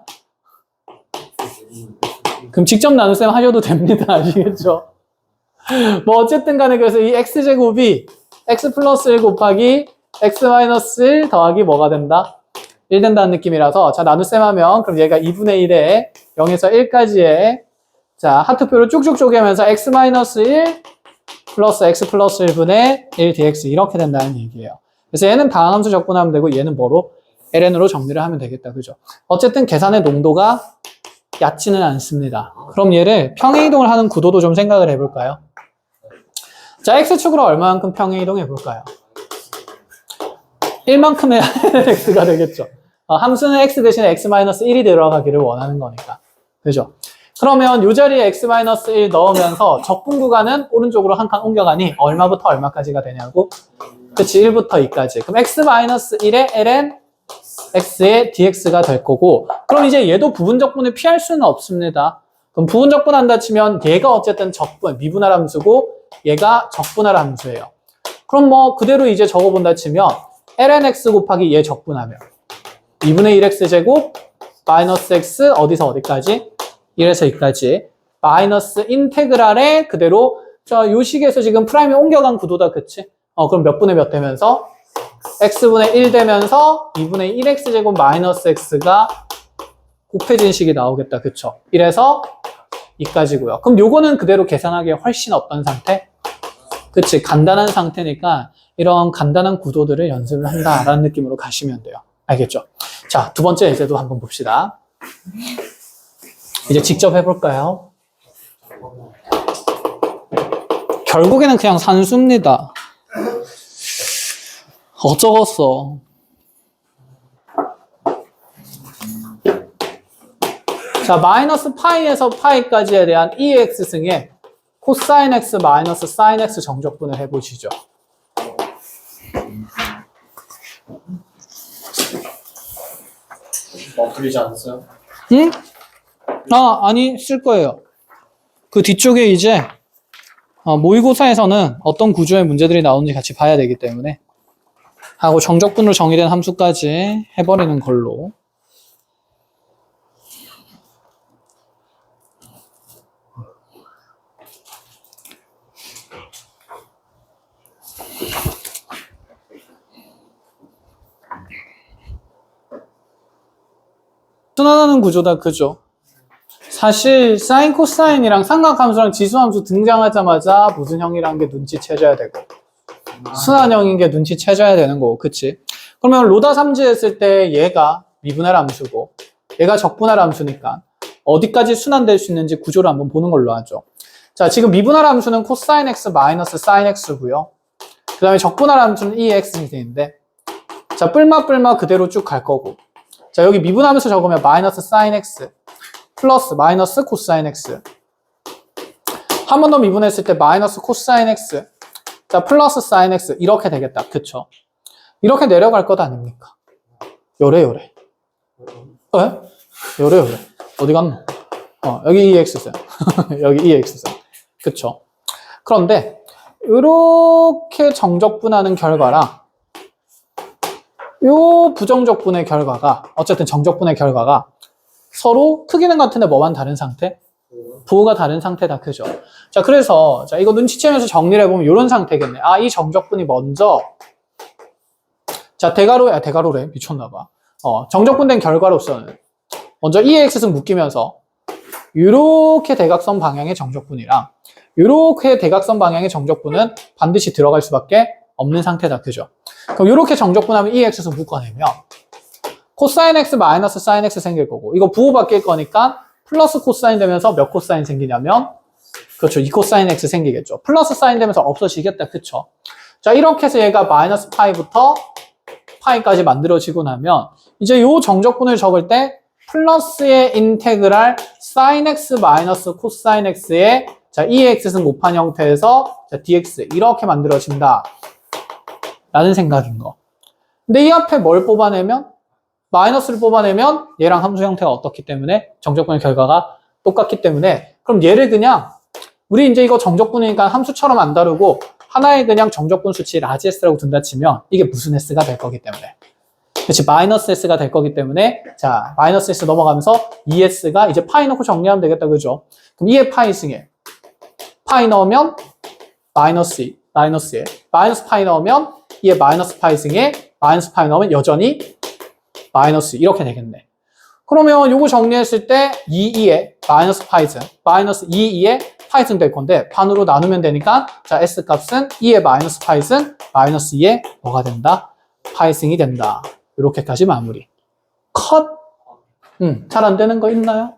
그럼 직접 나눗셈 하셔도 됩니다. 아시겠죠? 뭐 어쨌든 간에 그래서 이 x제곱이 x 플러스 1 곱하기 x 마이너스 1 더하기 뭐가 된다? 1 된다는 느낌이라서 자, 나눗셈 하면 그럼 얘가 2분의 1에 0에서 1까지의 자, 하트표를 쭉쭉 쪼개면서 x 마이너스 1 플러스 x 플러스 1분의 1 dx 이렇게 된다는 얘기예요. 그래서 얘는 다항함수 적분하면 되고 얘는 뭐로? ln으로 정리를 하면 되겠다. 그죠? 어쨌든 계산의 농도가 얕지는 않습니다. 그럼 얘를 평행이동을 하는 구도도 좀 생각을 해볼까요? 자, x축으로 얼마만큼 평행이동 해볼까요? 1만큼 해야 x가 되겠죠. 함수는 x 대신에 x-1이 들어가기를 원하는 거니까. 그죠? 그러면 이 자리에 x-1 넣으면서 적분 구간은 오른쪽으로 한 칸 옮겨가니 얼마부터 얼마까지가 되냐고? 그치, 1부터 2까지. 그럼 x-1의 ln x의 dx가 될 거고, 그럼 이제 얘도 부분적분을 피할 수는 없습니다. 그럼 부분적분 한다 치면 얘가 어쨌든 적분, 미분할 함수고 얘가 적분할 함수예요. 그럼 뭐 그대로 이제 적어본다 치면 ln x 곱하기 얘 적분하면 2분의 1x 제곱 마이너스 x 어디서 어디까지? 1에서 2까지 마이너스 인테그랄에 그대로 자, 요 식에서 지금 프라임이 옮겨간 구도다, 그치? 그럼 몇 분의 몇 되면서? x분의 1 되면서 2분의 1x 제곱 마이너스 x가 곱해진 식이 나오겠다, 그쵸? 1에서 2까지고요. 그럼 요거는 그대로 계산하기에 훨씬 어떤 상태? 그치, 간단한 상태니까 이런 간단한 구도들을 연습을 한다라는 느낌으로 가시면 돼요. 알겠죠? 자, 두 번째 예제도 한번 봅시다. 이제 직접 해볼까요? 결국에는 그냥 산수입니다. 어쩌겠어. 자, 마이너스 파이에서 파이까지에 대한 EX 승에 코사인 X 마이너스 사인 X 정적분을 해보시죠. 틀리지 않았어요? 응? 아니, 쓸 거예요. 그 뒤쪽에 이제 모의고사에서는 어떤 구조의 문제들이 나오는지 같이 봐야 되기 때문에 하고 정적분으로 정의된 함수까지 해버리는 걸로. 순환하는 구조다, 그죠? 사실 사인, 코사인이랑 삼각함수랑 지수함수 등장하자마자 무슨 형이라는 게 눈치채줘야 되고 순환형인 게 눈치채줘야 되는 거고, 그치? 그러면 로다 삼지 했을 때 얘가 미분할 함수고 얘가 적분할 함수니까 어디까지 순환될 수 있는지 구조를 한번 보는 걸로 하죠. 자, 지금 미분할 함수는 코사인 x 마이너스 사인 x고요. 그 다음에 적분할 함수는 2x이 되는데, 자, 뿔마 그대로 쭉 갈 거고, 자, 여기 미분하면서 적으면 마이너스 사인 x 플러스 마이너스 코사인 x, 한 번 더 미분했을 때 마이너스 코사인 x, 자, 플러스 사인 x 이렇게 되겠다. 그쵸? 이렇게 내려갈 것 아닙니까? 요래. 요래. 어디 갔노? 여기 2x선. 여기 2x선. 그쵸? 그런데 이렇게 정적분하는 결과랑 요 부정적분의 결과가, 어쨌든 정적분의 결과가 서로 크기는 같은데 뭐만 다른 상태? 부호가 다른 상태다. 그죠? 자, 그래서 자, 이거 눈치채면서 정리를 해보면 이런 상태겠네. 아, 이 정적분이 먼저, 자, 대가로래. 미쳤나봐. 정적분된 결과로서는 먼저 2x승 묶이면서 이렇게 대각선 방향의 정적분이랑 이렇게 대각선 방향의 정적분은 반드시 들어갈 수밖에 없는 상태다. 그죠? 그럼 이렇게 정적분하면 2x승 묶어내면 코사인 x 마이너스 사인 x 생길 거고, 이거 부호 바뀔 거니까 플러스 코사인 되면서 몇 코사인 생기냐면, 그렇죠, 2코사인 x 생기겠죠. 플러스 사인 되면서 없어지겠다. 그쵸? 자, 이렇게 해서 얘가 마이너스 파이부터 파이까지 만들어지고 나면 이제 요 정적분을 적을 때 플러스의 인테그랄 사인 x 마이너스 코사인 x의 자, 2x승 곱한 형태에서 자, dx 이렇게 만들어진다 라는 생각인 거. 근데 이 앞에 뭘 뽑아내면, 마이너스를 뽑아내면 얘랑 함수 형태가 어떻기 때문에 정적분의 결과가 똑같기 때문에, 그럼 얘를 그냥 우리 이제 이거 정적분이니까 함수처럼 안 다루고 하나의 그냥 정적분 수치 라지 s라고 둔다 치면 이게 무슨 s가 될 거기 때문에, 그렇지, 마이너스 s가 될 거기 때문에, 자, 마이너스 s 넘어가면서 2s가 이제 파이 넣고 정리하면 되겠다. 그죠? 그럼 2의 파이 승에 파이 넣으면 마이너스 2, 마이너스 파이 넣으면 2의 마이너스 파이 승에 마이너스 파이 넣으면 여전히 마이너스 이렇게 되겠네. 그러면 요거 정리했을 때 2의 마이너스 파이승, 마이너스 2의 파이승 될 건데 반으로 나누면 되니까, 자, s 값은 2의 마이너스 파이승 마이너스 2의 뭐가 된다? 파이승이 된다. 이렇게까지 마무리. 컷. 잘 안 되는 거 있나요?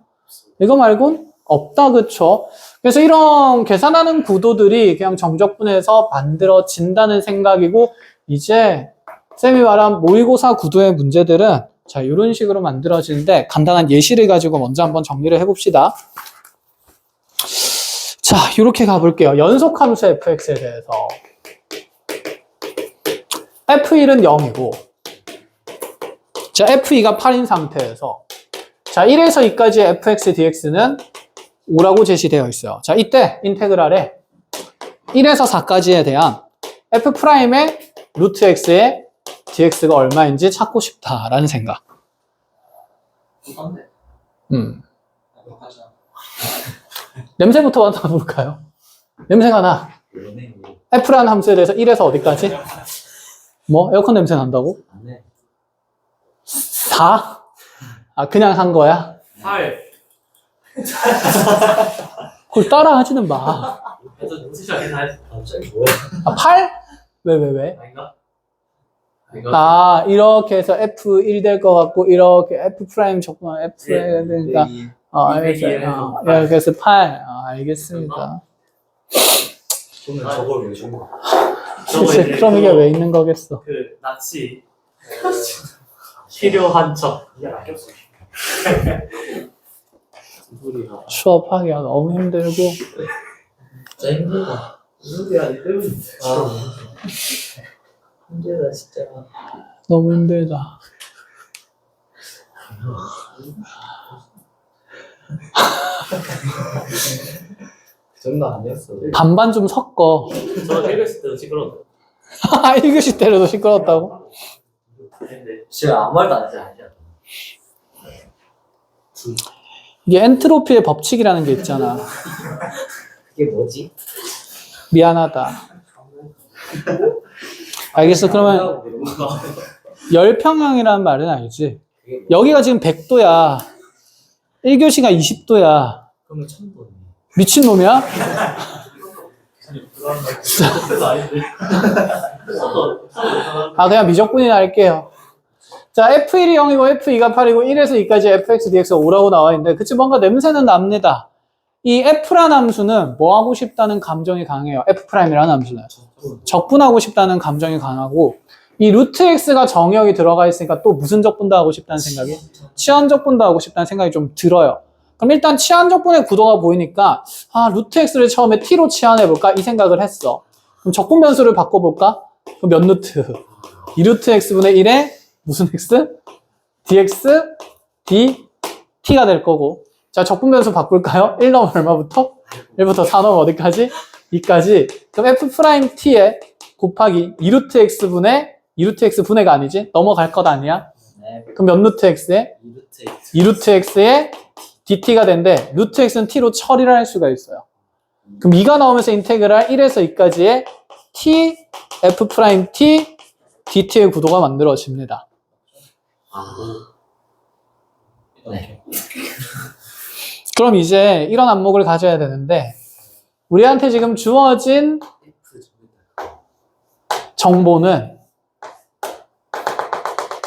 이거 말곤 없다. 그쵸? 그래서 이런 계산하는 구도들이 그냥 정적분에서 만들어진다는 생각이고, 이제 쌤이 말한 모의고사 구도의 문제들은 자, 이런 식으로 만들어지는데 간단한 예시를 가지고 먼저 한번 정리를 해봅시다. 자, 이렇게 가볼게요. 연속함수 fx에 대해서. f1은 0이고, 자, f2가 8인 상태에서, 자, 1에서 2까지의 fx dx는 5라고 제시되어 있어요. 자, 이때 인테그랄에 1에서 4까지에 대한 f'의 루트 x의 dx가 얼마인지 찾고 싶다라는 생각. 냄새부터 맡아볼까요? 냄새가 나. f라는 함수에 대해서 1에서 어디까지? 뭐? 에어컨 냄새 난다고? 4? 아, 그냥 한 거야? 8. 그걸 따라 하지는 마. 그래서 연습장에 갑자기 뭐야? 아, 8? 왜? 아닌가? 아, 이렇게 해서 F1 될 것 같고, 이렇게 F' 적분, F'에 되니까, 알겠어요. 그래서 8. 알겠습니다. 그러면 저걸 왜 저거? 그치, 그럼 이게 왜 있는 거겠어? 그 낯이 필요한 척. 이게 아꼈어. 수업하기가 너무 힘들고. 진짜 힘들다. 이게 아니 때문에. 힘들다 진짜. 너무 힘들다. 정답 아니었어. 반반 좀 섞어. 저 읽었을 때도 시끄러웠어. 1교시 때려도 시끄럽다고? 근데 제가 아무 말도 안 했어요. 이게 엔트로피의 법칙이라는 게 있잖아. 그게 뭐지? 미안하다. 알겠어. 그러면 열평형이라는 말은 알지? 여기가 지금 100도야. 1교시가 20도야. 그러면 1000번. 미친놈이야? 그래서 아닌데. 아, 그냥 미적분이나 할게요. 자, F1이 0이고 F2가 8이고 1에서 2까지 fx, dx가 5라고 나와 있는데, 그치, 뭔가 냄새는 납니다. 이 F라는 함수는 뭐 하고 싶다는 감정이 강해요. F'이라는 함수는. 적분하고 싶다는 감정이 강하고, 이 루트 x가 정의역이 들어가 있으니까 또 무슨 적분도 하고 싶다는 생각이? 치환 적분도 하고 싶다는 생각이 좀 들어요. 그럼 일단 치환 적분의 구도가 보이니까, 아, 루트 x를 처음에 t로 치환해볼까? 이 생각을 했어. 그럼 적분 변수를 바꿔볼까? 그럼 몇 루트? 2루트 x분의 1에 무슨 x? dx, dt가 될 거고. 자, 적분 변수 바꿀까요? 1 넣으면 얼마부터? 1부터 4 넣으면 어디까지? 2까지. 그럼 f't에 곱하기 2루트 x분의가 아니지? 넘어갈 것 아니야? 네. 그럼 몇 루트 x에? 2루트 x에 dt가 된대. 루트 x는 t로 처리를 할 수가 있어요. 그럼 2가 나오면서 인테그랄 1에서 2까지의 t, f't, dt의 구도가 만들어집니다. 네. 그럼 이제 이런 안목을 가져야 되는데, 우리한테 지금 주어진 정보는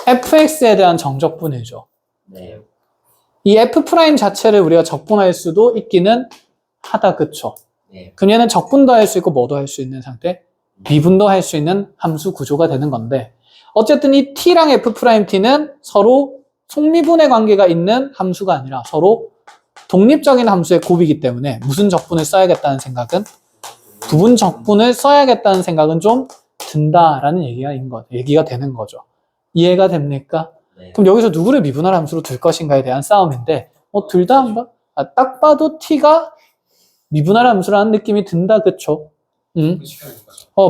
fx에 대한 정적분이죠. 네. 이 f' 자체를 우리가 적분할 수도 있기는 하다, 그쵸? 네. 그럼 얘는 적분도 할 수 있고 뭐도 할 수 있는 상태, 미분도 할 수 있는 함수 구조가 되는 건데, 어쨌든 이 t랑 f't는 서로 속미분의 관계가 있는 함수가 아니라 서로 독립적인 함수의 곱이기 때문에 무슨 적분을 써야겠다는 생각은, 부분 적분을 써야겠다는 생각은 좀 든다라는 얘기가 되는 거죠. 이해가 됩니까? 네. 그럼 여기서 누구를 미분할 함수로 둘 것인가에 대한 싸움인데, 둘 다 한번, 딱 봐도 t가 미분할 함수라는 느낌이 든다, 그쵸?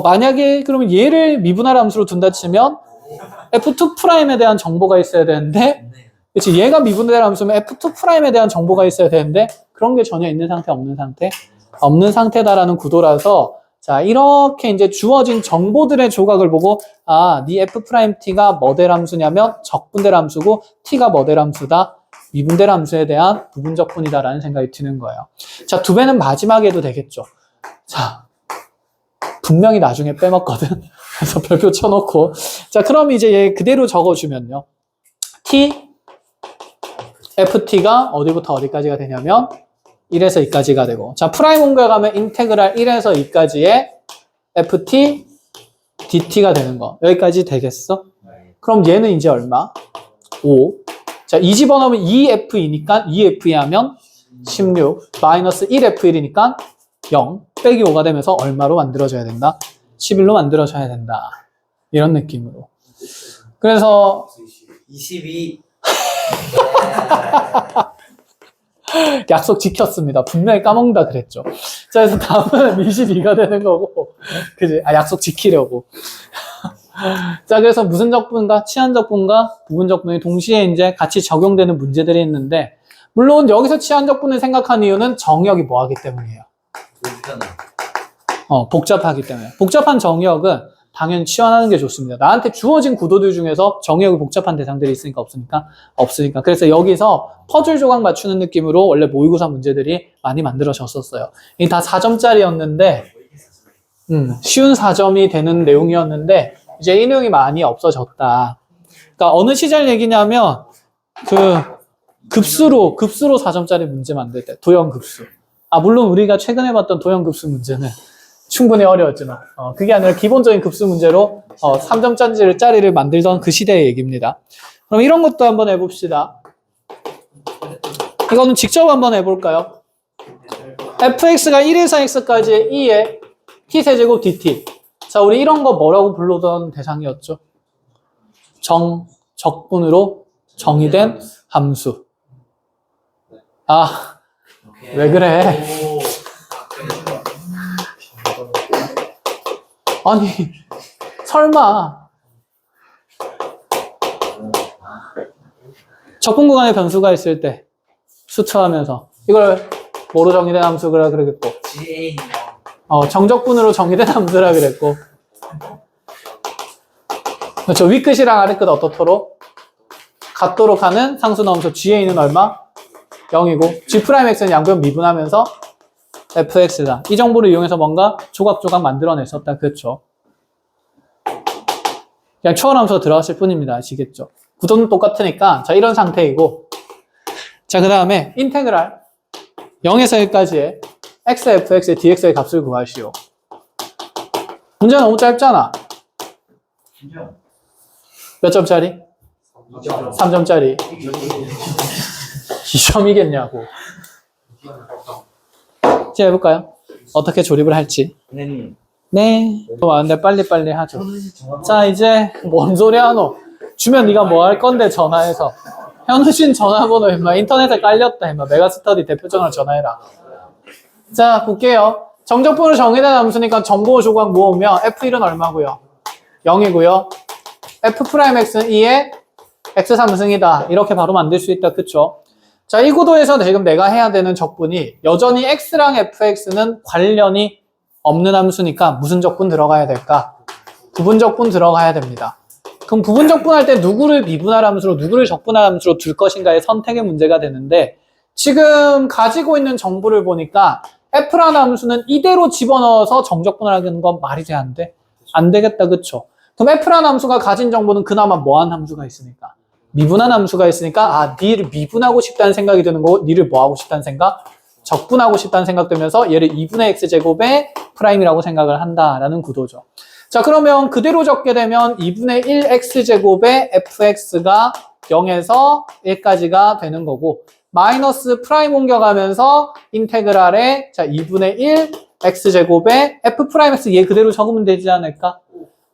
만약에 그러면 얘를 미분할 함수로 둔다 치면 f2'에 대한 정보가 있어야 되는데, 그치, 얘가 미분할 함수면 f2'에 대한 정보가 있어야 되는데, 그런 게 전혀 있는 상태, 없는 상태? 없는 상태다라는 구도라서, 자, 이렇게 이제 주어진 정보들의 조각을 보고, 아, 네 f't가 뭐 될 함수냐면 적분될 함수고, t가 뭐 될 함수다, 미분될 함수에 대한 부분적분이다라는 생각이 드는 거예요. 자, 2배는 마지막에 해도 되겠죠. 자, 분명히 나중에 빼먹거든. 그래서 별표 쳐놓고. 자, 그럼 이제 얘 그대로 적어주면요. t, ft가 어디부터 어디까지가 되냐면 1에서 2까지가 되고, 자, 프라임 옮겨가면 인테그랄 1에서 2까지의 ft, dt가 되는 거. 여기까지 되겠어? 그럼 얘는 이제 얼마? 5. 자, 이 집어넣으면 2f이니까 2fe 하면 16 마이너스 1f1이니까 0 빼기 5가 되면서 얼마로 만들어져야 된다? 11로 만들어져야 된다. 이런 느낌으로. 그래서 22. 약속 지켰습니다. 분명히 까먹는다 그랬죠. 자, 그래서 다음은 22가 되는 거고, 그지? 약속 지키려고. 자, 그래서 무슨 적분과 치환 적분과 부분 적분이 동시에 이제 같이 적용되는 문제들이 있는데, 물론 여기서 치환 적분을 생각한 이유는 정의역이 뭐하기 때문이에요. 복잡하기 때문에. 복잡한 정의역은 당연히 치환하는 게 좋습니다. 나한테 주어진 구도들 중에서 정의역이 복잡한 대상들이 있으니까 없으니까. 그래서 여기서 퍼즐 조각 맞추는 느낌으로 원래 모의고사 문제들이 많이 만들어졌었어요. 이게 다 4점짜리였는데, 쉬운 4점이 되는 내용이었는데, 이제 이 내용이 많이 없어졌다. 그러니까 어느 시절 얘기냐면, 급수로 4점짜리 문제 만들 때, 도형급수. 물론 우리가 최근에 봤던 도형급수 문제는 충분히 어려웠지만, 그게 아니라 기본적인 급수 문제로 3점짜리를 만들던 그 시대의 얘기입니다. 그럼 이런 것도 한번 해봅시다. 이거는 직접 한번 해볼까요? fx가 1에서 x까지의 2의 t세제곱 dt. 자, 우리 이런 거 뭐라고 불러던 대상이었죠? 적분으로 정의된 함수. 왜 그래? 아니, 설마. 적분 구간에 변수가 있을 때 수투하면서 이걸 뭐로 정의된 함수라 그러겠고 정적분으로 정의된 함수라 그랬고 그렇죠. 윗끝이랑 아래끝 어떻도록 같도록 하는 상수넘수 GA는 얼마? 0이고 G'X는 양변 미분하면서 fx다. 이 정보를 이용해서 뭔가 조각조각 만들어냈었다. 그렇죠. 그냥 추월함수가 들어갔을 뿐입니다. 아시겠죠? 구도는 똑같으니까 자 이런 상태이고 자 그 다음에 인테그랄 0에서 1까지의 x, fx의 dx의 값을 구하시오. 문제가 너무 짧잖아. 몇 점짜리? 3점짜리. 2점이겠냐고. 이제 해볼까요? 어떻게 조립을 할지. 선생님. 네. 많은데 빨리빨리 하죠. 자 이제 뭔 소리 하노? 주면 네가 뭐 할 건데 전화해서. 현우신 전화번호 임마 인터넷에 깔렸다 임마 메가스터디 대표전화 전화해라. 자 볼게요. 정적분을 정의된 함수니까 정보 조각 모으면 F1은 얼마고요? 0이고요. F'X는 2의 X3승이다. 이렇게 바로 만들 수 있다. 그쵸? 자, 이 구도에서 지금 내가 해야 되는 적분이 여전히 X랑 FX는 관련이 없는 함수니까 무슨 적분 들어가야 될까? 부분적분 들어가야 됩니다. 그럼 부분적분 할 때 누구를 미분할 함수로 누구를 적분할 함수로 둘 것인가의 선택의 문제가 되는데 지금 가지고 있는 정보를 보니까 F라는 함수는 이대로 집어넣어서 정적분을 하는 건 말이 돼 안 돼? 안 되겠다. 그쵸? 그럼 F라는 함수가 가진 정보는 그나마 뭐한 함수가 있으니까? 미분한 함수가 있으니까 니를 미분하고 싶다는 생각이 드는 거고 니를 뭐 하고 싶다는 생각? 적분하고 싶다는 생각 들면서 얘를 2분의 x제곱의 프라임이라고 생각을 한다라는 구도죠. 자 그러면 그대로 적게 되면 2분의 1x제곱의 fx가 0에서 1까지가 되는 거고 마이너스 프라임 옮겨가면서 인테그랄에 자 2분의 1 x제곱의 f'x 얘 그대로 적으면 되지 않을까?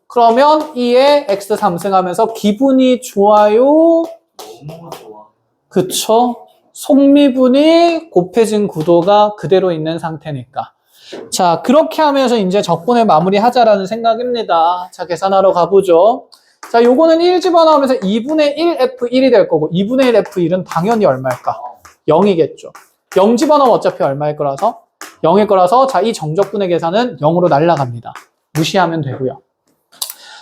그러면 2에 x 3승하면서 기분이 좋아요. 너무 좋아. 그쵸? 속미분이 곱해진 구도가 그대로 있는 상태니까. 자, 그렇게 하면서 이제 적분을 마무리하자라는 생각입니다. 자, 계산하러 가보죠. 자, 요거는 1 집어넣으면서 2분의 1f1이 될 거고 2분의 1 f1은 당연히 얼마일까? 0이겠죠. 0 집어넣으면 어차피 얼마일 거라서? 0일 거라서 자, 이 정적분의 계산은 0으로 날아갑니다. 무시하면 되고요.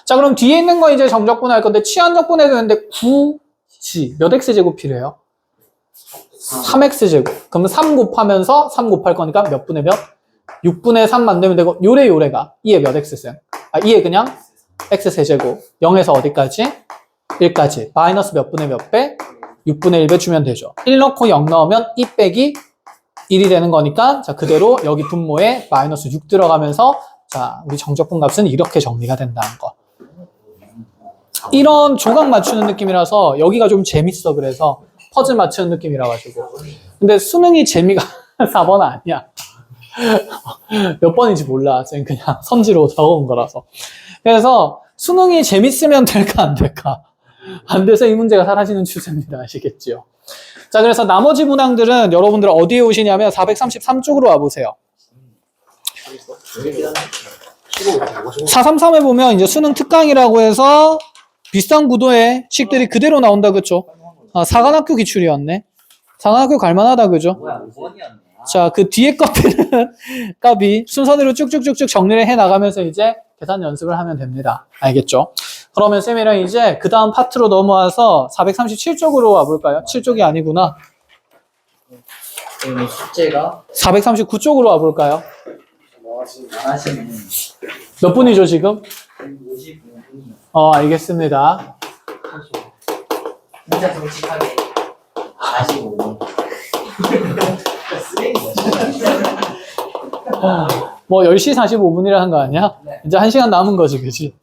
자, 그럼 뒤에 있는 거 이제 정적분 할 건데 치환적분 해야 되는데 굳이 몇 x제곱 필요해요? 3x제곱. 그러면 3 곱하면서 3 곱할 거니까 몇 분의 몇? 6분의 3 만들면 되고 요래가 2에 몇 x승? 2에 그냥 x세제곱. 0에서 어디까지? 1까지. 마이너스 몇 분의 몇 배? 6분의 1배 주면 되죠. 1 넣고 0 넣으면 2 빼기 1이 되는 거니까 자 그대로 여기 분모에 마이너스 6 들어가면서 자 우리 정적분 값은 이렇게 정리가 된다는 거. 이런 조각 맞추는 느낌이라서 여기가 좀 재밌어. 그래서 퍼즐 맞추는 느낌이라 가지고. 근데 수능이 재미가 4번 아니야. 몇 번인지 몰라. 쟤는 그냥 선지로 적어온 거라서. 그래서 수능이 재밌으면 될까 안 될까? 안 돼서 이 문제가 사라지는 추세입니다. 아시겠죠? 자, 그래서 나머지 문항들은 여러분들 어디에 오시냐면 433쪽으로 와보세요. 433에 보면 이제 수능 특강이라고 해서 비슷한 구도의 식들이 그대로 나온다. 그쵸? 사관학교 기출이었네. 사관학교 갈만하다. 그죠? 뭐야 5번이었네. 자, 그 뒤에 값이 순서대로 쭉쭉쭉쭉 정리를 해 나가면서 이제 계산 연습을 하면 됩니다. 알겠죠? 그러면 쌤이랑 이제 그 다음 파트로 넘어와서 437쪽으로 와볼까요? 7쪽이 아니구나. 그러면 숙제가 439쪽으로 와볼까요? 하시면 몇 분이죠, 지금? 55분이요. 알겠습니다. 진짜 솔직하게 45분. 뭐 10시 45분이라는 거 아니야? 네. 이제 1시간 남은 거지, 그치?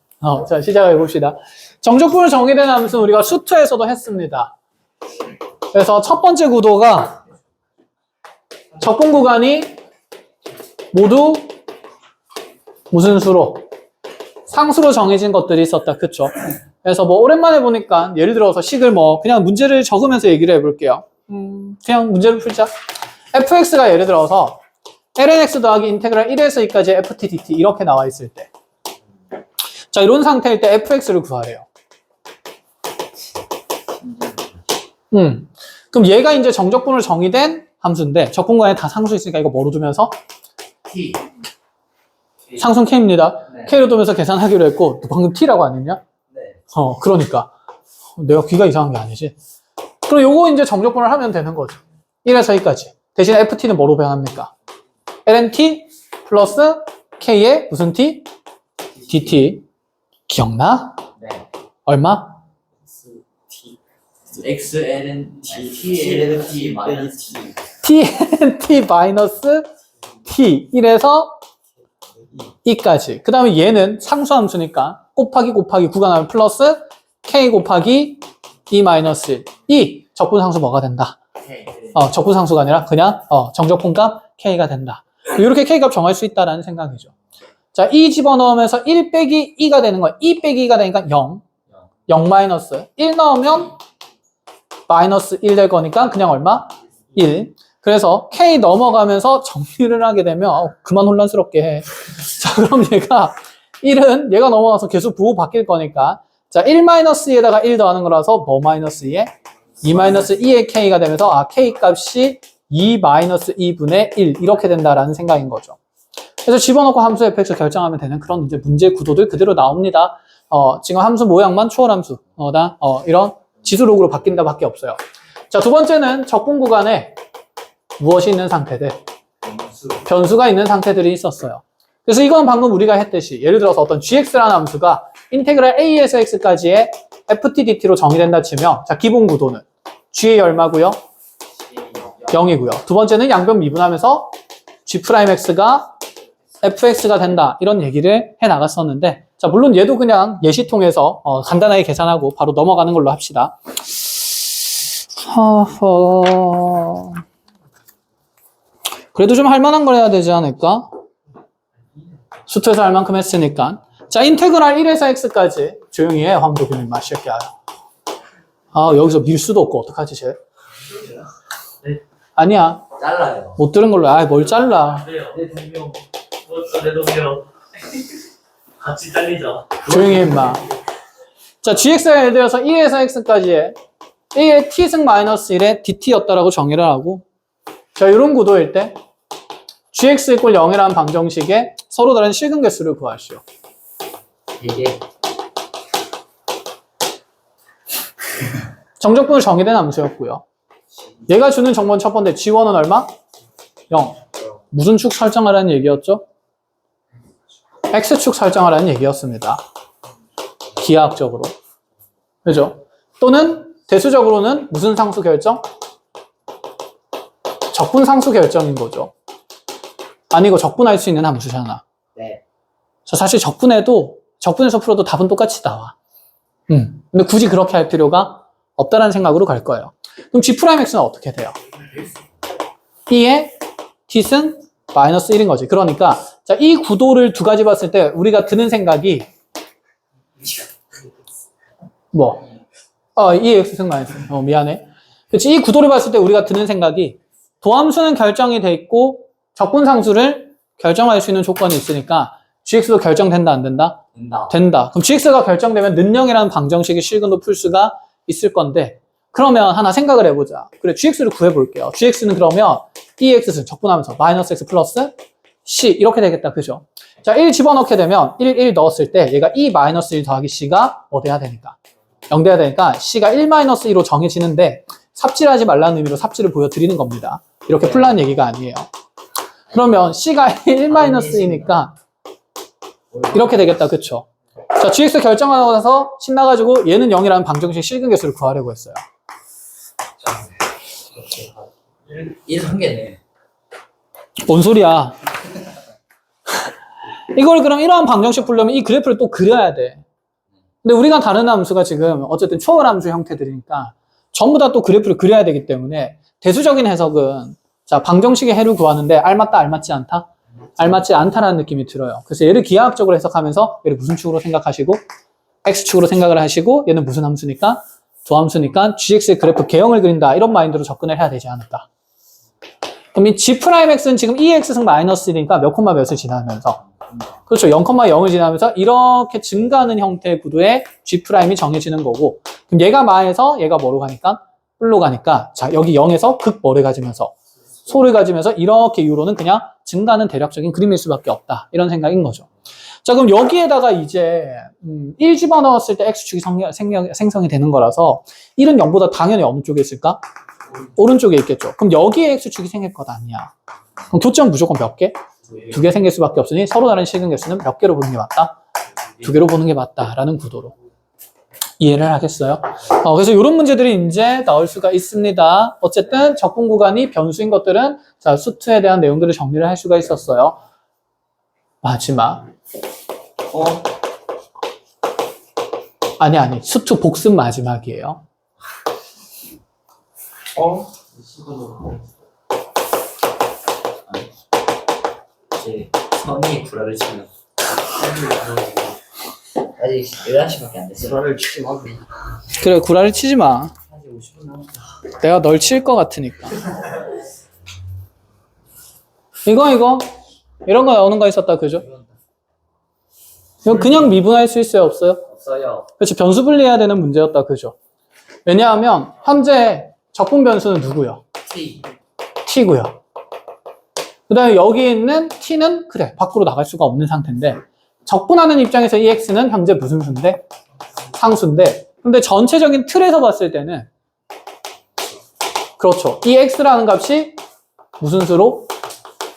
자, 시작해 봅시다. 정적분을 정의된 함수는 우리가 수투에서도 했습니다. 그래서 첫 번째 구도가 적분 구간이 모두 무슨 수로? 상수로 정해진 것들이 있었다. 그쵸? 그래서 뭐 오랜만에 보니까 예를 들어서 식을 뭐 그냥 문제를 적으면서 얘기를 해볼게요. 그냥 문제를 풀자. fx가 예를 들어서 lnx 더하기 인테그랄 1에서 2까지 ft dt 이렇게 나와 있을 때 자, 이런 상태일 때 fx를 구하래요. 그럼 얘가 이제 정적분으로 정의된 함수인데 적분간에 다 상수 있으니까 이거 뭐로 두면서? T. 상수는 k입니다. 네. k로 두면서 계산하기로 했고 방금 t라고 안 했냐? 네. 그러니까 내가 귀가 이상한 게 아니지. 그럼 요거 이제 정적분을 하면 되는 거죠. 1에서 2까지. 대신 ft는 뭐로 변합니까? ln 플러스 k의 무슨 t? dt. 기억나? 네. 얼마? X Ln T T Ln T 마이너스 t T. ln t 마이너스 t 1에서 2까지. 그 다음에 얘는 상수함수니까 곱하기 9가 나면 플러스 k 곱하기 2 마이너스 1. 적분상수 뭐가 된다? K. 적분상수가 아니라 그냥 정적분값 k가 된다. 이렇게 k값 정할 수 있다라는 생각이죠. 자, 2 집어넣으면서 1 빼기 2가 되는 거야. 2 빼기 2가 되니까 0. 0 마이너스 1 넣으면 마이너스 1 될 거니까 그냥 얼마? 1. 그래서 k 넘어가면서 정리를 하게 되면 그만 혼란스럽게 해. 자, 그럼 얘가 1은 얘가 넘어가서 계속 부호 바뀔 거니까 자, 1-2에다가 1 더하는 거라서 뭐 마이너스 2에? 2-2의 k가 되면서 k 값이 2-2분의 1 이렇게 된다라는 생각인 거죠. 그래서 집어넣고 함수 fx 결정하면 되는 그런 이제 문제 구도들 그대로 나옵니다. 지금 함수 모양만 초월함수 이런 지수록으로 바뀐다 밖에 없어요. 자, 두 번째는 적분 구간에 무엇이 있는 상태들? 변수가 있는 상태들이 있었어요. 그래서 이건 방금 우리가 했듯이 예를 들어서 어떤 gx라는 함수가 인테그랄 a에서 x까지의 ft dt로 정의된다 치면 자, 기본 구도는 g의 얼마고요? 0이고요. 두 번째는 양변 미분하면서 g'x가 fx가 된다 이런 얘기를 해 나갔었는데 자, 물론 얘도 그냥 예시 통해서 간단하게 계산하고 바로 넘어가는 걸로 합시다. 그래도 좀 할만한 걸 해야 되지 않을까? 수투에서 할 만큼 했으니까. 자, 인테그랄 1에서 x까지 조용히 해, 황도균이 마실게. 여기서 밀 수도 없고 어떡하지, 쟤? 네. 아니야. 잘라요. 못 들은 걸로. 뭘 잘라. 네, 내 동료. 내 동료. 같이 잘리자. 조용히 해, 임마. 자, gx가 예를 들어서 1에서 x까지의 a의 t승 마이너스 1의 dt였다라고 정의를 하고 자, 이런 구도일 때 gx = 0이라는 방정식에 서로 다른 실근 개수를 구하시오. 이게 정적분으로 정의된 함수였고요. 얘가 주는 정보는 첫 번째 g1은 얼마? 0. 무슨 축 설정하라는 얘기였죠? x축 설정하라는 얘기였습니다. 기하학적으로. 그죠? 또는 대수적으로는 무슨 상수 결정? 적분 상수 결정인 거죠. 아니고 적분할 수 있는 함수잖아. 네. 사실 적분에서 풀어도 답은 똑같이 나와. 근데 굳이 그렇게 할 필요가 없다는 생각으로 갈 거예요. 그럼 g'x는 어떻게 돼요? 2의 t승 마이너스 1인 거지. 그러니까 자, 이 구도를 두 가지 봤을 때 우리가 드는 생각이 뭐? 2의 x승 마이너스 미안해. 그치? 이 구도를 봤을 때 우리가 드는 생각이 도함수는 결정이 돼 있고 적분상수를 결정할 수 있는 조건이 있으니까 gx도 결정된다 안 된다? 된다. 된다. 그럼 gx가 결정되면 는영이라는 방정식의 실근도 풀 수가 있을 건데 그러면 하나 생각을 해보자. 그래, gx를 구해볼게요. gx는 그러면 2x승 적분하면서 마이너스 x 플러스 c 이렇게 되겠다. 그죠? 자, 1 집어넣게 되면 1 넣었을 때 얘가 2 마이너스 1 더하기 c가 뭐 돼야 되니까? 0 돼야 되니까 c가 1 마이너스 2로 정해지는데 삽질하지 말라는 의미로 삽질을 보여드리는 겁니다. 이렇게 풀라는 얘기가 아니에요. 그러면 c가 1 마이너스 2니까 이렇게 되겠다. 그쵸? 자, gx 결정하고 나서 신나가지고 얘는 0이라는 방정식 실근 개수를 구하려고 했어요. 1단계네. 뭔 소리야. 이걸 그럼 이러한 방정식 풀려면 이 그래프를 또 그려야 돼. 근데 우리가 다른 함수가 지금 어쨌든 초월함수 형태들이니까 전부 다 또 그래프를 그려야 되기 때문에 대수적인 해석은 자, 방정식의 해를 구하는데 알맞다, 알맞지 않다? 알맞지 않다라는 느낌이 들어요. 그래서 얘를 기하학적으로 해석하면서 얘를 무슨 축으로 생각하시고 x축으로 생각을 하시고 얘는 무슨 함수니까? 도함수니까 gx의 그래프 개형을 그린다 이런 마인드로 접근을 해야 되지 않을까. 그럼 이 G'X는 지금 2X승 마이너스 1이니까 몇 콤마 몇을 지나면서 그렇죠. 0,0을 지나면서 이렇게 증가하는 형태의 구도의 G'이 정해지는 거고 그럼 얘가 마에서 얘가 뭐로 가니까? 뿔로 가니까 자 여기 0에서 극 뭐를 가지면서 소를 가지면서 이렇게 이후로는 그냥 증가하는 대략적인 그림일 수밖에 없다. 이런 생각인 거죠. 자 그럼 여기에다가 이제 1 집어넣었을 때 X축이 생성이 되는 거라서 1은 0보다 당연히 어느 쪽에 있을까? 오른쪽에 있겠죠. 그럼 여기에 X축이 생길 것 아니야. 그럼 교점 무조건 몇 개? 2개 생길 수밖에 없으니 서로 다른 실근 개수는 몇 개로 보는 게 맞다? 2개로 보는 게 맞다라는 구도로. 이해를 하겠어요? 그래서 이런 문제들이 이제 나올 수가 있습니다. 어쨌든 적분 구간이 변수인 것들은 자 수투에 대한 내용들을 정리를 할 수가 있었어요. 마지막. 아니 수투 복습 마지막이에요. 이제 선이 구라를 치면 아직 11시밖에 안 됐어. 구라를 치지 마. 그래 구라를 치지 마. 아직 50분 남았다. 내가 널 칠 것 같으니까. 이거 이런 거 나오는 거 있었다 그죠? 이거 그냥 미분할 수 있어요 없어요? 없어요. 그렇지 변수 분리해야 되는 문제였다 그죠? 왜냐하면 현재 적분 변수는 누구요? T. t고요. 그 다음에 여기 있는 t는 그래 밖으로 나갈 수가 없는 상태인데 적분하는 입장에서 이 x는 현재 무슨 수인데? 상수인데 근데 전체적인 틀에서 봤을 때는 그렇죠. 이 x라는 값이 무슨 수로?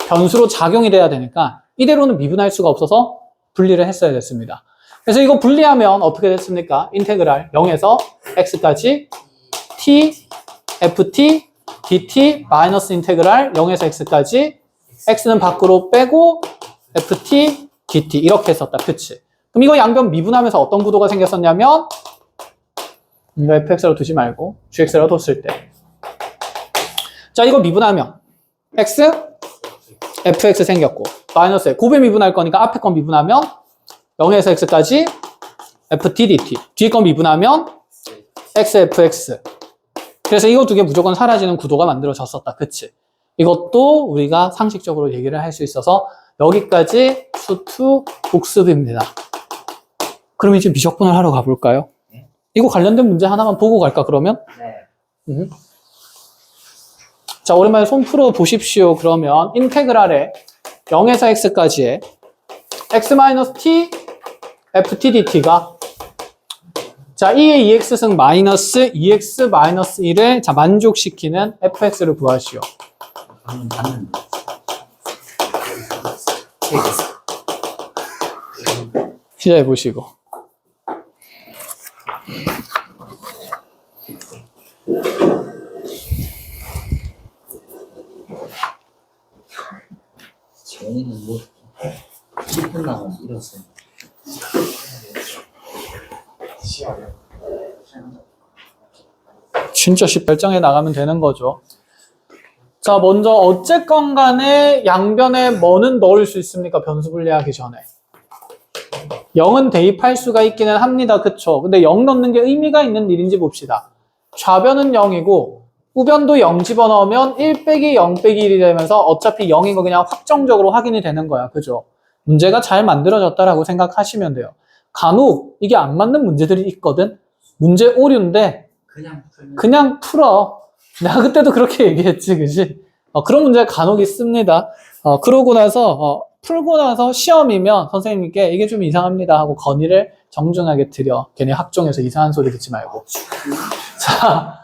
변수로 작용이 돼야 되니까 이대로는 미분할 수가 없어서 분리를 했어야 됐습니다. 그래서 이거 분리하면 어떻게 됐습니까? 인테그랄 0에서 x까지 t, ft, dt 마이너스 인테그랄 0에서 x까지 x는 밖으로 빼고 ft, dt 이렇게 했었다. 그치? 그럼 이거 양변 미분하면서 어떤 구도가 생겼었냐면 이거 fx로 두지 말고 gx로 뒀을 때 자 이거 미분하면 x, fx 생겼고 마이너스 곱에 미분할 거니까 앞에 거 미분하면 0에서 x까지 ft, dt 뒤에 거 미분하면 x, fx 그래서 이거 두 개 무조건 사라지는 구도가 만들어졌었다. 그치? 이것도 우리가 상식적으로 얘기를 할 수 있어서 여기까지 수투 복습입니다. 그럼 이제 미적분을 하러 가볼까요? 네. 이거 관련된 문제 하나만 보고 갈까 그러면? 네. 자 오랜만에 손 풀어 보십시오. 그러면 인테그랄에 0에서 x까지의 x-t ftdt가 자 2의 2x승 마이너스 2x 마이너스 1을 자 만족시키는 fx를 구하시오. 방금 봤는데. 시작해 보시고. 재현이는 뭐 10분 남았 이랬어요. 진짜 결정해 나가면 되는 거죠. 자, 먼저 어쨌건 간에 양변에 뭐는 넣을 수 있습니까? 변수 분리하기 전에. 0은 대입할 수가 있기는 합니다. 그쵸? 근데 0 넣는 게 의미가 있는 일인지 봅시다. 좌변은 0이고 우변도 0 집어넣으면 1 빼기 0 빼기 1이 되면서 어차피 0인 거 그냥 확정적으로 확인이 되는 거야. 그죠? 문제가 잘 만들어졌다라고 생각하시면 돼요. 간혹 이게 안 맞는 문제들이 있거든. 문제 오류인데 그냥 풀어. 내가 그때도 그렇게 얘기했지, 그지? 그런 문제가 간혹 있습니다. 그러고 나서 풀고 나서 시험이면 선생님께 이게 좀 이상합니다 하고 건의를 정중하게 드려. 괜히 학종에서 이상한 소리 듣지 말고. 자,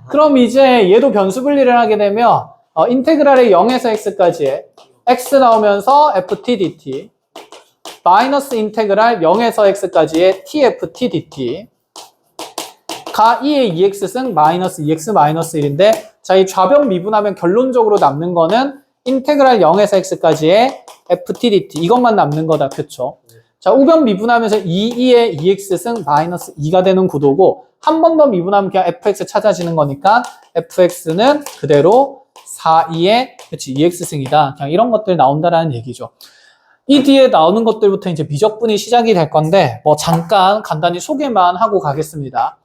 그럼 이제 얘도 변수 분리를 하게 되면 인테그랄의 0에서 x까지의 x 나오면서 ft dt 마이너스 인테그랄 0에서 x까지의 tft dt 가 2의 2x승 마이너스 2x 마이너스 1인데 자, 이 좌변 미분하면 결론적으로 남는 거는 인테그랄 0에서 x까지의 ft dt 이것만 남는 거다. 그쵸? 자, 우변 미분하면서 2의 2x승 마이너스 2가 되는 구도고 한 번 더 미분하면 그냥 fx 찾아지는 거니까 fx는 그대로 4, 2의 그치 2x승이다. 그냥 이런 것들 나온다라는 얘기죠. 이 뒤에 나오는 것들부터 이제 미적분이 시작이 될 건데 뭐 잠깐 간단히 소개만 하고 가겠습니다.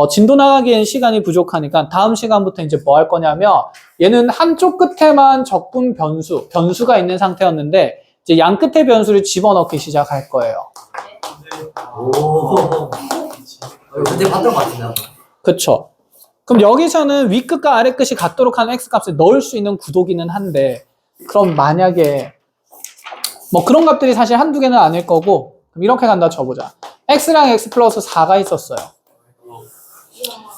진도 나가기엔 시간이 부족하니까 다음 시간부터 이제 뭐 할 거냐면 얘는 한쪽 끝에만 적분 변수가 있는 상태였는데 이제 양 끝에 변수를 집어넣기 시작할 거예요. 오. 근데 봤던 것 같은데. 그쵸? 그럼 여기서는 윗끝과 아래끝이 같도록 하는 x값을 넣을 수 있는 구도기는 한데 그럼 만약에 뭐 그런 값들이 사실 한두 개는 아닐 거고 그럼 이렇게 간다 쳐보자. x랑 x 플러스 4가 있었어요.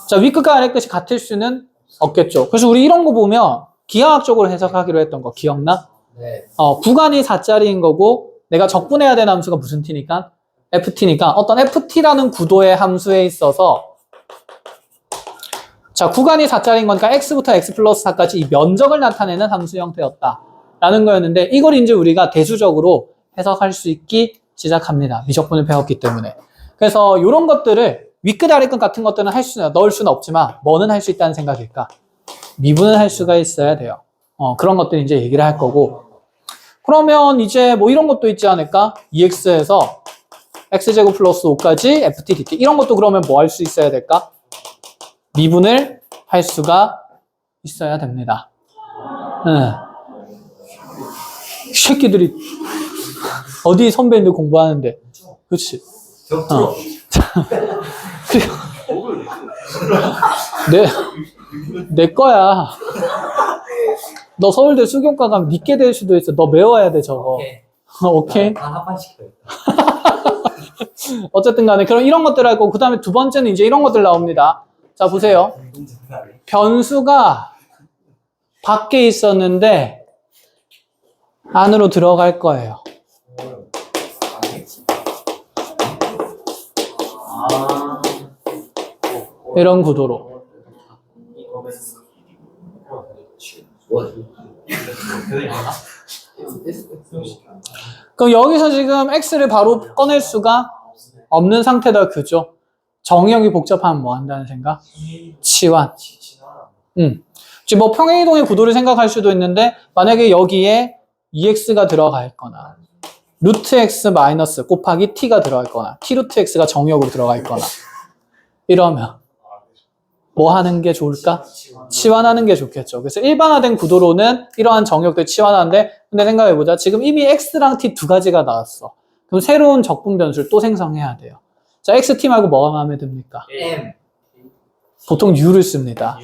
자, 윗끝과 아래끝이 같을 수는 없겠죠. 그래서 우리 이런 거 보면 기하학적으로 해석하기로 했던 거 기억나? 네. 구간이 4짜리인 거고 내가 적분해야 되는 함수가 무슨 t니까? ft니까 어떤 ft라는 구도의 함수에 있어서 자, 구간이 4짜리인 거니까 x부터 x 플러스 4까지 이 면적을 나타내는 함수 형태였다 라는 거였는데 이걸 이제 우리가 대수적으로 해석할 수 있기 시작합니다. 미적분을 배웠기 때문에. 그래서 이런 것들을 윗끝 아래끝 같은 것들은 넣을 수는 없지만 뭐는 할 수 있다는 생각일까? 미분을 할 수가 있어야 돼요. 그런 것들 이제 얘기를 할 거고 그러면 이제 뭐 이런 것도 있지 않을까? 2x에서 x제곱 플러스 5까지 ft dt 이런 것도 그러면 뭐 할 수 있어야 될까? 미분을 할 수가 있어야 됩니다. 이 새끼들이 어디 선배인데 공부하는데 그렇지? 내 거야. 너 서울대 수경과 가면 믿게 될 수도 있어. 너 외워야 돼 저거. 오케이? 합반시켜요. 어쨌든 간에 그럼 이런 것들 하고 그 다음에 두 번째는 이제 이런 것들 나옵니다. 자 보세요. 변수가 밖에 있었는데 안으로 들어갈 거예요. 이런 구도로. 그럼 여기서 지금 x를 바로 꺼낼 수가 없는 상태다 그죠? 정의역이 복잡하면 뭐 한다는 생각? 치환. 지금 뭐 평행이동의 구도를 생각할 수도 있는데 만약에 여기에 2x가 들어가 있거나 루트 x 마이너스 곱하기 t가 들어가 있거나 t 루트 x가 정의역으로 들어가 있거나 이러면 뭐 하는 게 좋을까? 치환하는 게 좋겠죠. 그래서 일반화된 구도로는 이러한 정의역들 치환하는데 근데 생각해보자. 지금 이미 x랑 t 두 가지가 나왔어. 그럼 새로운 적분 변수를 또 생성해야 돼요. 자, xt 말고 뭐가 마음에 듭니까? M. 보통 u를 씁니다.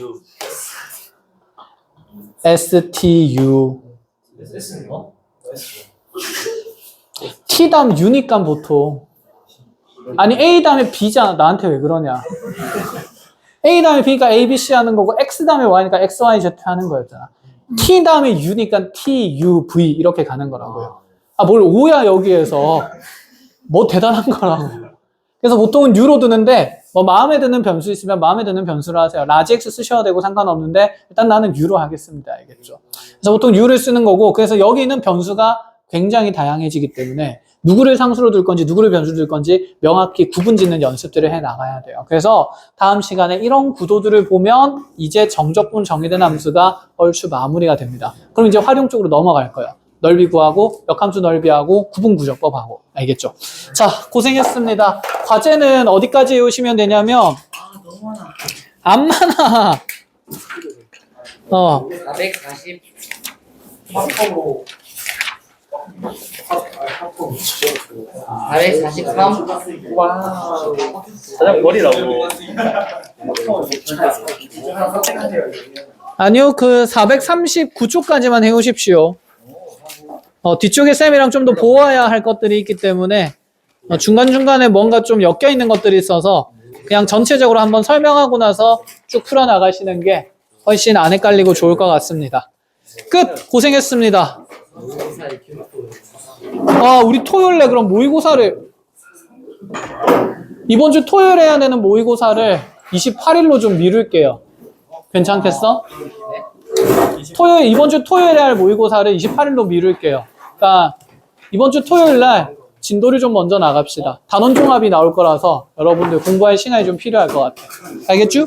STU. T 다음 U니까 보통. 아니, A 다음에 B잖아. 나한테 왜 그러냐. A 다음에 B니까 A, B, C 하는 거고, X 다음에 Y니까 X, Y, Z 하는 거였잖아. T 다음에 U니까 T, U, V 이렇게 가는 거라고요. 아, 뭘 O야, 여기에서. 뭐 대단한 거라고. 그래서 보통은 U로 드는데, 뭐 마음에 드는 변수 있으면 마음에 드는 변수로 하세요. 라지 X 쓰셔도 되고 상관없는데, 일단 나는 U로 하겠습니다. 알겠죠? 그래서 보통 U를 쓰는 거고, 그래서 여기 있는 변수가 굉장히 다양해지기 때문에, 누구를 상수로 둘 건지, 누구를 변수로 둘 건지 명확히 구분 짓는 연습들을 해 나가야 돼요. 그래서 다음 시간에 이런 구도들을 보면, 이제 정적분 정의된 함수가 얼추 마무리가 됩니다. 그럼 이제 활용 쪽으로 넘어갈 거예요. 넓이 구하고 역함수 넓이하고 구분구조법하고 알겠죠? 자, 고생했습니다. 과제는 어디까지 해오시면 되냐면 너무 많아. 안 많아. 440. 합법으로. 443. 와. 사장 버리라고. 아니요, 그 439쪽까지만 해오십시오. 뒤쪽에 쌤이랑 좀 더 보아야 할 것들이 있기 때문에 중간중간에 뭔가 좀 엮여 있는 것들이 있어서 그냥 전체적으로 한번 설명하고 나서 쭉 풀어나가시는 게 훨씬 안 헷갈리고 좋을 것 같습니다. 끝! 고생했습니다. 우리 토요일에 그럼 모의고사를 이번 주 토요일에 해야 되는 모의고사를 28일로 좀 미룰게요. 괜찮겠어? 이번 주 토요일에 할 모의고사를 28일로 미룰게요. 그러니까 이번 주 토요일 날 진도를 좀 먼저 나갑시다. 단원 종합이 나올 거라서 여러분들 공부할 시간이 좀 필요할 것 같아요. 알겠죠?